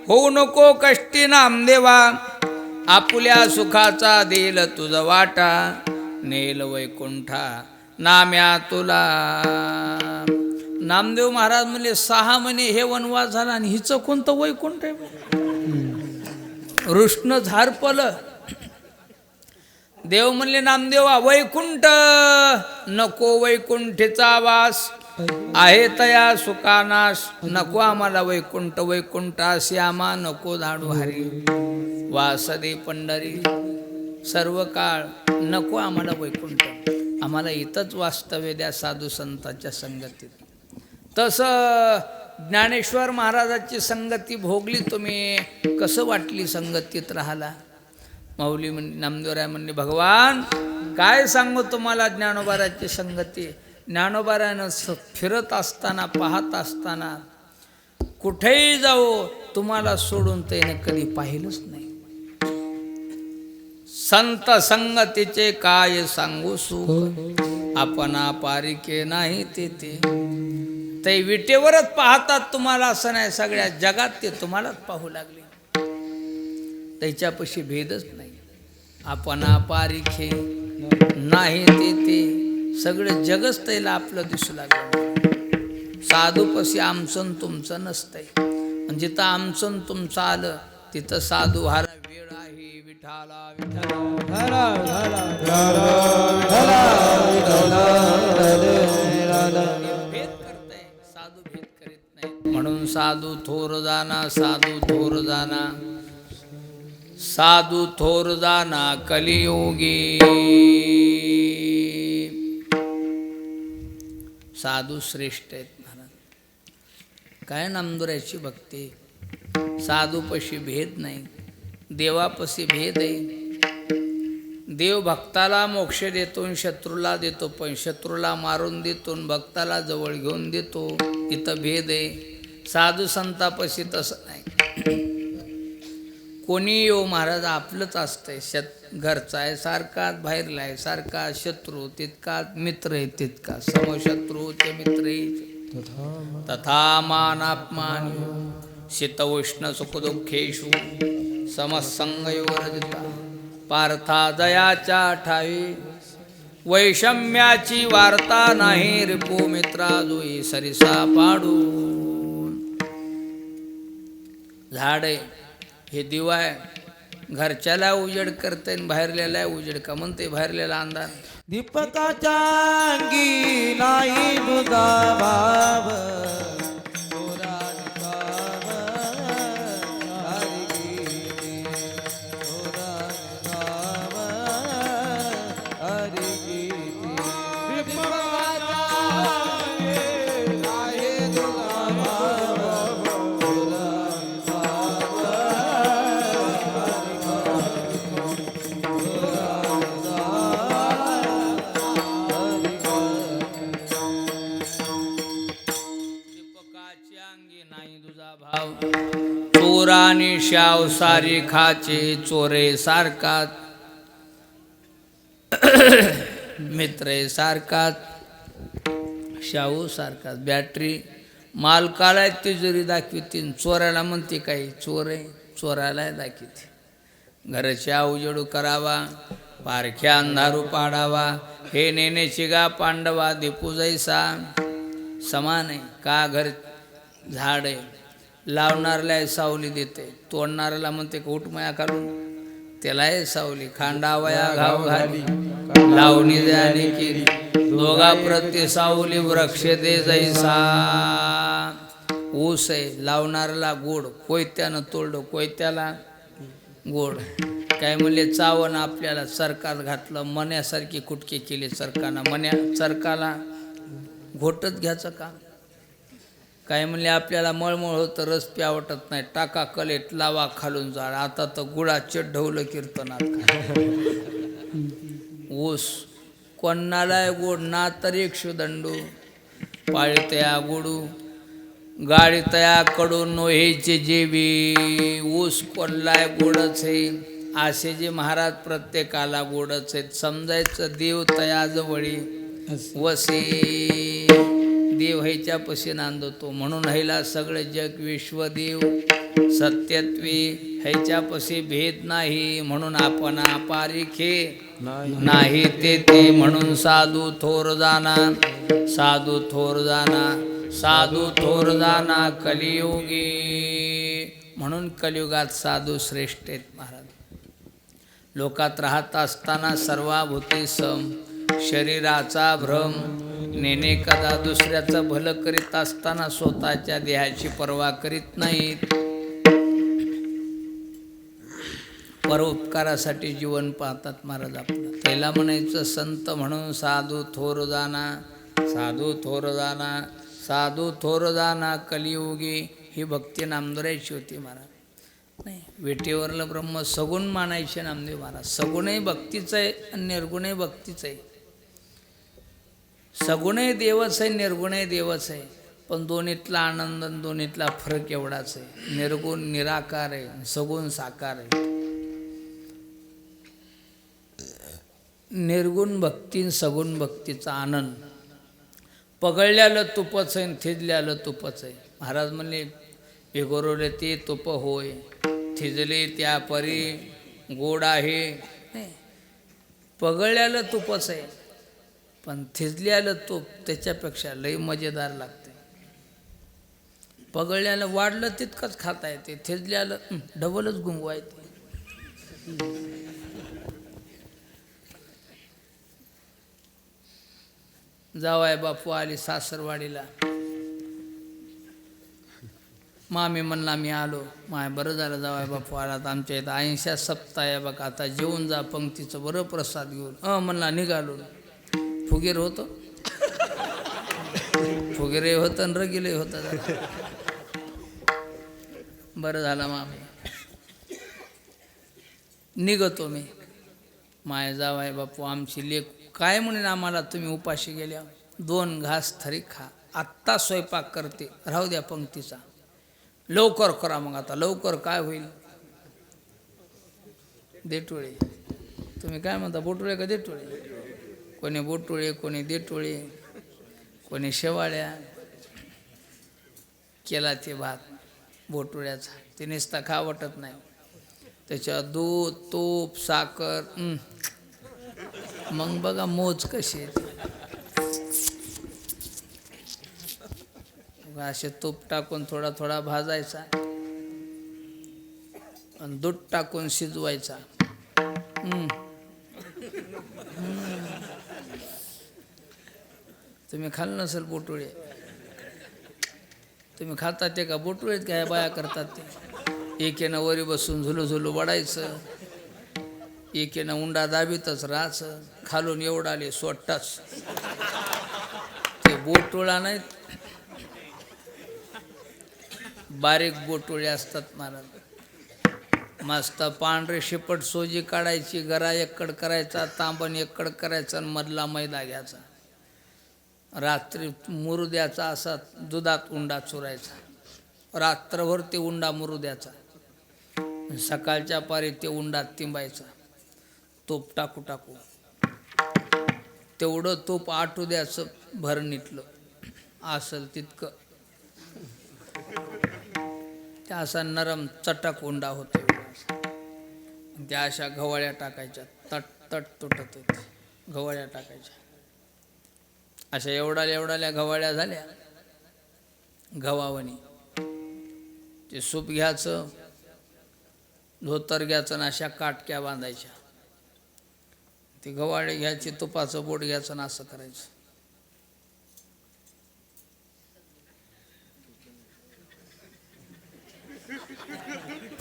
होऊ नको कष्टी नामदेवा. आपुल्या सुखाचा देल तुझ वाटा, नेल वैकुंठा नाम्या तुला. नामदेव महाराज म्हणले 6 महिने हे वनवास झाला आणि हिचं कोणतं वैकुंठ आहे? रुष्ण झारपलं. देव म्हणले नामदेवा वैकुंठ नको, वैकुंठीचा वास आहे तया सुखानाश. नको आम्हाला वैकुंठ, वैकुंठा श्यामा नको धाडू हरी. वासदे पंढरी सर्व काळ नको आम्हाला वैकुंठ, आम्हाला इथंच वास्तव्य द्या साधू संतांच्या संगतीत. तसं ज्ञानेश्वर महाराजाची संगती भोगली तुम्ही. कसं वाटली संगतीत राहायला? माऊली नामदेवराय म्हणले भगवान काय सांगू तुम्हाला ज्ञानोबाराची संगती. ज्ञानोबारानं फिरत असताना पाहत असताना कुठेही जाऊ तुम्हाला सोडून त्याने कधी पाहिलंच नाही. संत संगतीचे काय सांगू सुख, आपणा पारिके नाही तेथे. ते विटेवरच पाहतात तुम्हाला, असं नाही सगळ्या जगात ते तुम्हालाच पाहू लागले. त्याच्यापाशी भेदच नाही. आपणा पारिखे नाही तेथे, सगळं जगच त्याला आपलं दिसू लागलं. साधूपाशी आमचं तुमचं नसतंय. म्हणजे जिथं आमचं तुमचं आलं तिथं साधू हारा वेळ आहे. विठाला विठाला भेद करताय, साधू भेद करीत नाही. म्हणून साधू थोर जाना, साधू थोर जाना, साधू थोर जाना कलियोगी. साधू श्रेष्ठ आहेत महाराज. काय नामदेवाची भक्ती. साधूपाशी भेद नाही, देवापाशी भेद आहे. देव भक्ताला मोक्ष देतो, शत्रूला देतो, पण शत्रूला मारून देतो, भक्ताला जवळ घेऊन देतो. इथं भेद आहे. साधू संतापाशी तसं नाही. कोणी येऊ महाराज आपलंच असतंय. घरचा आहे सारखाच, बाहेरला आहे सारखा. शत्रू तितकाच, मित्र आहे तितका. समशत्रू ते मित्र तथा मानापमान शीत उष्ण सुख दुःखेषु समसंगयोरजिता. पार्था जयाच्या ठावी वैषम्याची वार्ता नाही. रिपू मित्रा जोई सरिसा पाडून. झाड आहे हे दिवा आहे. घरच्याला उजेड करते, बाहेरल्याला उजेड का म्हणते. बाहेरल्याला अंधार. दीपकाच्या अंगी नाही दुधा भाव, कोणाची अंगी नाही तुझा भाव, चोराने शाव सारी खाचे चोरे सारखाच, मित्र सारखाच, शाहू सारखाच. बॅटरी मालकाला तिजोरी दाखवते, चोराला म्हणते काही चोर आहे, चोराला दाखवते. घरच्या उजेडू करावा, पारख्या अंधारू पाडावा, हे नेण्याची गा पांडवा दीपू जैसा. समान आहे का घर झाड आहे, लावणाऱ्याला सावली देते, तोडणाऱ्याला म्हणते उठ माया काढून, त्यालाही सावली. खांडावया घाव घाली, लावणी द्याने केली, दोघा प्रति सावली वृक्ष दे जैसा. ऊस आहे, लावणाऱ्याला गोड, कोयत्यानं तोडलं कोयत्याला गोड. काय म्हणले चावण आपल्याला चरकात घातलं, मण्यासारखी कुटके केली चरकाना, मण्या चरकाला घोटत घ्यायचं काम. काय म्हणले आपल्याला मळमळ होतं, रस प्यावटत नाही, टाका कलेत लावा खालून जाळ. आता तर गुळाचे ढवलं कीर्तनात. ऊस कोणाला गोड ना तरी क्षुदंडू, पाळीतया गोडू गाडीतया कडून नोहेचे जेवी. ऊस कोणलाय गोडच आहे, असे जे महाराज प्रत्येकाला गोडच आहेत. समजायचं देव तया जवळी वसे, देव ह्याच्या पशी नांदतो. म्हणून ह्याला सगळे जग विश्वदेव सत्यत्वे, ह्याच्या पशी भेद नाही. म्हणून आपण पारिखे नाही ते म्हणून साधू थोर जाना, साधू थोर जाना, साधू थोर जाना कलियुगी. म्हणून कलियुगात साधू श्रेष्ठ आहेत महाराज. लोकात राहत असताना सर्वाभूती सम, शरीराचा भ्रम, नेणे कदा दुसऱ्याचं भलं करीत असताना स्वतःच्या देहाची पर्वा करीत नाहीत. परोपकारासाठी जीवन पाहतात महाराज आपलं. त्याला म्हणायचं संत म्हणून साधू थोर जाना, साधू थोर जाना, साधू थोर जाना कलियुगी. ही भक्ती नामदेवाची होती महाराज. नाही विटेवरलं ब्रह्म सगुण मानायचे नामदेव महाराज. सगुणही भक्तीचं आहे आणि निर्गुणही भक्तीचं आहे. सगुणही देवच आहे, निर्गुणही देवच आहे. पण दोन्हीतला आनंद आणि दोन्हीतला फरक एवढाच आहे. निर्गुण निराकार आहे, सगुण साकार आहे. निर्गुण भक्ती सगुण भक्तीचा आनंद. पगळल्यालं तुपच आहे, थिजल्यालं तुपच आहे. महाराज म्हणले विगोरवले ते तुप होय, थिजले त्या परी गोड आहे. नाही पगळल्यालं तुपच आहे, पण थिजल्यालं तूप त्याच्यापेक्षा लई मजेदार लागते. पगळल्यालं वाढलं तितकंच खाता येते, थिजल्यालं डबलच गुंगवायते. जावाय बापू आली सासरवाडीला. मामी म्हणला मी आलो. माय बरं झालं जावाय बापू आला. तर आमच्या इथं 80 सप्ताह आहे बघा, आता जेवून जा पंक्तीचं बरं प्रसाद घेऊन. म्हणला निघालो. फुगीर होतं, फुगीरही होतं आणि रगिलही होतं. बरं झालं मामी, निघतो मी. माय जावाय बापू आमची लेक काय म्हणेन आम्हाला, तुम्ही उपाशी गेल्या 2 घास तरी खा, आत्ता स्वयंपाक करते, राहू द्या पंक्तीचा, लवकर करा. मग आता लवकर काय होईल. देटोळे तुम्ही काय म्हणता, बोटोळे का देटोळे? कोणी बोटोळे, कोणी देटोळे, कोणी शेवाळ्या. केला ते भात बोटोळ्याचा, ते नुसता खा वाटत नाही. त्याच्यात दूध, तूप, साखर, मग बघा मोज कशी आहे. असे तूप टाकून थोडा थोडा भाजायचा आणि दूध टाकून शिजवायचा. तुम्ही खाल्लं नसेल बोटुळे, तुम्ही खातात ते का बोटुळेत काय बाया करतात ते. एकेनं वरी बसून झुलू झुलू वडायचं, एकेनं उंडा दाबीतच राहायचं, खालून एवढाले सोडताच. ते बोटुळा नाहीत, बारीक बोटुळे असतात महाराज. मस्त पांढरे शिपट सोजी काढायची, गरा एककड करायचा, तांबण एककड करायचा आणि मधला मैदा घ्यायचा. रात्री मुरुद्याचा असा दुधात उंडा चुरायचा, रात्रभर ते उंडा मुरुद्याचा, सकाळच्या पारी ते उंडात तिंबायचा, तूप टाकू टाकू, तेवढं तूप आटू द्याचं भरणीतलं असल तितकं, त्या असा नरम चटक उंडा होतो. त्या अशा गव्हाळ्या टाकायच्या, तट तट तुटत होते, गव्हाळ्या टाकायच्या. अशा एवढाल्या गव्हाळ्या झाल्या गव्हावणी. ते सूप घ्यायचं, धोतर घ्यायचं आणि अशा काटक्या बांधायच्या. ते गव्हाळे घ्यायचे, तुपाचं बोट घ्यायचं आणि असं करायचं.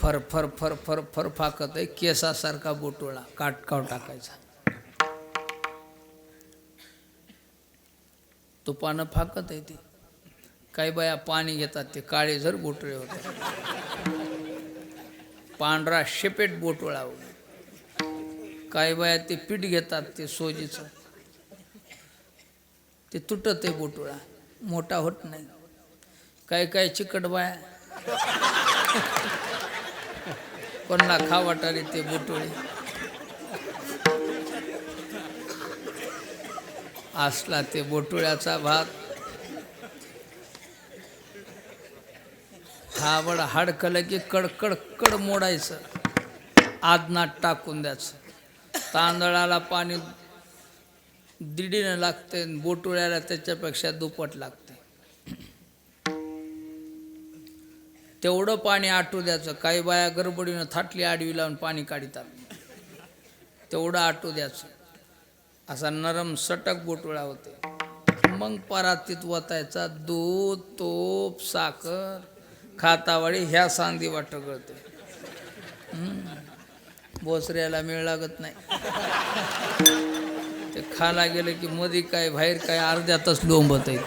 फर फर फर फर फर फाकत आहे, केसासारखा बोटोळा काटकाव टाकायचा. तुपानं फाकत आहे ती. काही बाया पाणी घेतात, ते काळे जर बोटळे होतात. पांढरा शेपेट बोटोळा. काही बाया ते पीठ घेतात, ते सोजीचं, ते तुटत आहे बोटोळा, मोठा होत नाही. काही चिकट बाया, कोणाला खा वाटाले ते बोटोळे. असला ते बोटोळ्याचा भात थाबड हाडकलं की कडकड कड मोडायचं, आदनात टाकून द्यायचं. तांदळाला पाणी दिडीनं लागते, बोटोळ्याला त्याच्यापेक्षा दुप्पट लागते. तेवढं पाणी आटू द्यायचं. काही बाया गडबडीनं थाटली आडवी लावून पाणी काढतात, तेवढं आटू द्यायचं. असा नरम सटक बोटोळा होते. मग परातीत वतायचा दूध, तूप, साखर, खातावाळी, ह्या सांदी वाट गळते. बोसऱ्याला मेळ लागत नाही. ते खाला गेलं की मधी काय बाहेर काय अर्ध्यातच लोंबत आहे.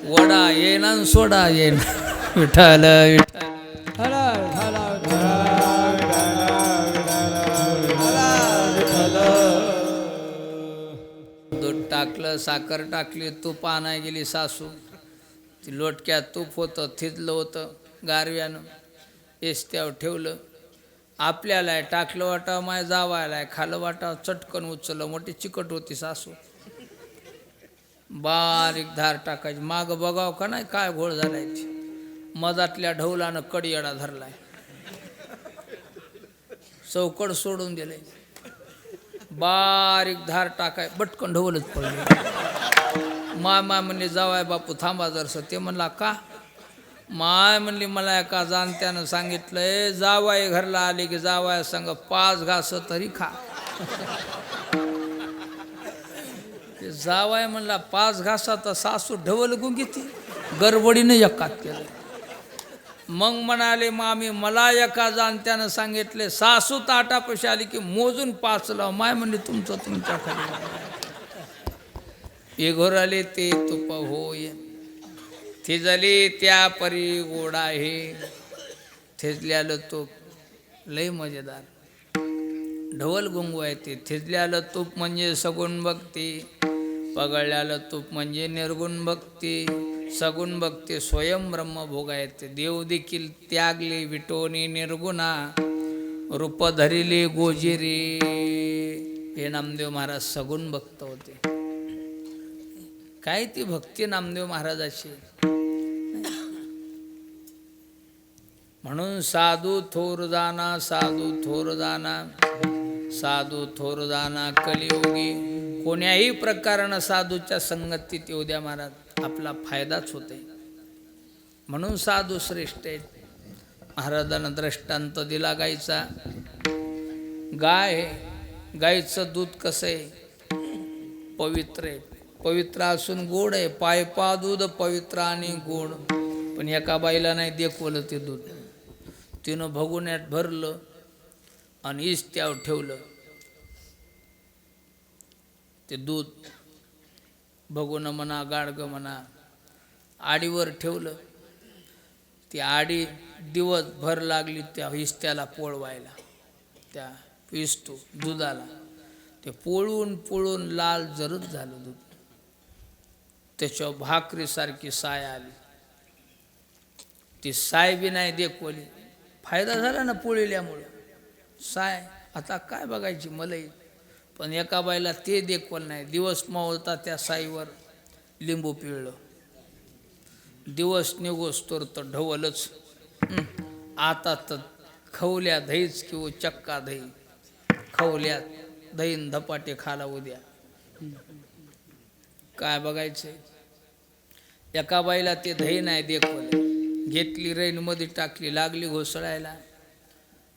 वडा येईना सोडा येईना. विठाल विठाल दूध टाकलं, साखर टाकली, तूप आणाय गेली सासू. ती लोटक्यात तूप होतं, थिजलं होतं गारव्यानं, एसत्यावर ठेवलं. आपल्याला टाकलं वाटावं, माय जावायला खालं वाटावं, चटकन उचललं. मोठी चिकट होती सासू. बारीक धार टाकायची. मागं बघावं का नाही काय घोळ झालाय. मधातल्या ढवलानं कडीयडा धरलाय, चौकड सोडून दिले. बारीक धार टाकाय, बटकन ढवलच पडले. माय म्हणली जावाय बापू थांबा जरसं. ते म्हणला का? माय म्हणली मला एका जाणत्यानं सांगितलंय, जावाय घरला आले की जावाय संग 5 घास तरी खा. जावाय म्हणला 5 घासात सासू ढवल गुंगीती, गडबडीनं एकात केलं. मग म्हणाले मामी मला एका जाणत्यानं सांगितले, सासू ताटापाशी आली की मोजून 5 लाव. माय म्हणली तुमचं तुमच्या खाली. घोर आले ते तुप होय, थिजली त्या परी गोड आहे. थिजल्यालं तूप लय मजेदार, ढवल गुंगू आहे ते. थिजल्यालं तूप म्हणजे सगुण भक्ती, पगळल्यालं तूप म्हणजे निर्गुण भक्ती. सगुण भक्ती स्वयं ब्रह्मभोग आहे ते. देव देखील त्यागले विटोनी निर्गुणा, रूप धरिले गोजिरी. हे नामदेव महाराज सगुण भक्त होते. काय ती भक्ती नामदेव महाराजाची. म्हणून साधू थोर जाना, साधू थोर जाना, साधू थोर जाना कलियुगी. कोण्याही प्रकारानं साधूच्या संगतीत येऊ द्या महाराज, आपला फायदाच होते. म्हणून साधू श्रेष्ठ आहेत. महाराजांना दृष्टांत दिला गायचा. गाय, गायचं दूध कसं आहे? पवित्र आहे. पवित्र असून गोड आहे. पायपा दूध पवित्र आणि गोड. पण एका बाईला नाही देखवलं ते दूध. तिनं भगुन्यात भरलं आणि इस्त्यावर ठेवलं ते दूध. भगुनं म्हणा, गाडगं म्हणा, आडीवर ठेवलं. ती आडी दिवसभर लागली त्या इस्त्याला पोळवायला, त्या इस्तू दुधाला. ते पोळून पोळून लाल जरद झालं दूध. त्याच्यावर भाकरीसारखी साय आली. ती साय बी नाही देखवली. फायदा झाला ना पोळील्यामुळं. साय आता काय बघायची मलई. पण एका बाईला ते देखवलं नाही. दिवस मावळता त्या साईवर लिंबू पिळलं. दिवस निघोस्तोर तर ढवलच. आता तर खवल्या दहीच किंवा चक्का दही. खवल्यात दहीन धपाटे खाला उद्या. काय बघायचं. एका बाईला ते दही नाही देखवलं. घेतली रेनमध्ये टाकली, लागली घोसळायला.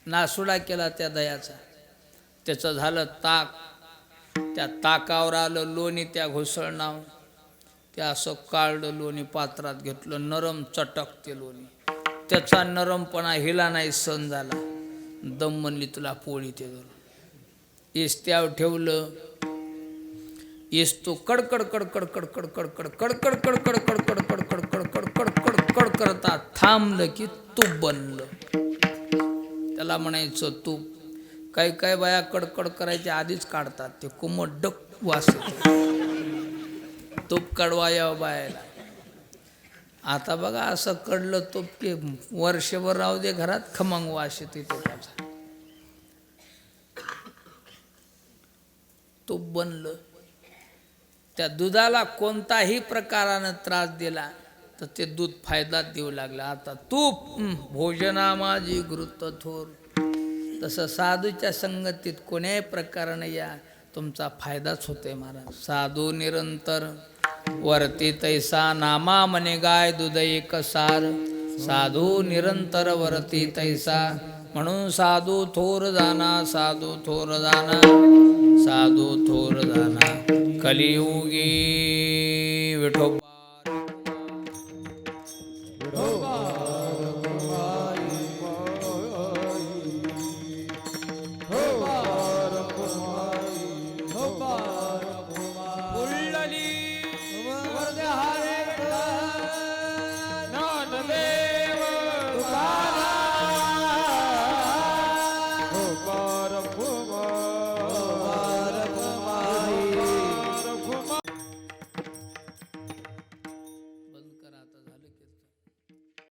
नासुडा केला त्या दह्याचा. त्याचं झालं ताक. त्या ताकावर आलं लोणी त्या घोसळणावर. ते असं काढलं लोणी पात्रात घेतलं. नरम चटक ते लोणी. त्याचा नरमपणा हिला नाही सहन झाला. दम म्हणली तुला पोळी ते धरून. इस्त्यावर ठेवलं. तो कडकड कडकड कडकड कडकड कडकड कडकड कडकड कडकड कडकड कडकड कड करता थांबलं की तूप बनलं. त्याला म्हणायचं तूप. काही काही बाया कडकड करायच्या आधीच काढतात. ते कोमट वास येतो. तूप कडवा या बायाला. आता बघा असं कडलं तूप की वर्षभर राहू दे घरात खमंग वास येते तुपाचा. तूप बनलं. त्या दुधाला कोणताही प्रकारानं त्रास दिला तर ते दूध फायदा देऊ लागलं. आता तूप भोजना माझी घृत थोर. तसं साधूच्या संगतीत कोण्याही प्रकारानं या तुमचा फायदाच होतोय महाराज. साधू निरंतर वरती तैसा नामा मने गाय दूध एक सार. साधू निरंतर वरती तैसा. म्हणून साधू थोर जाना. साधू थोर जाना. साधू थोर जाना. कलियुगी विठोबा.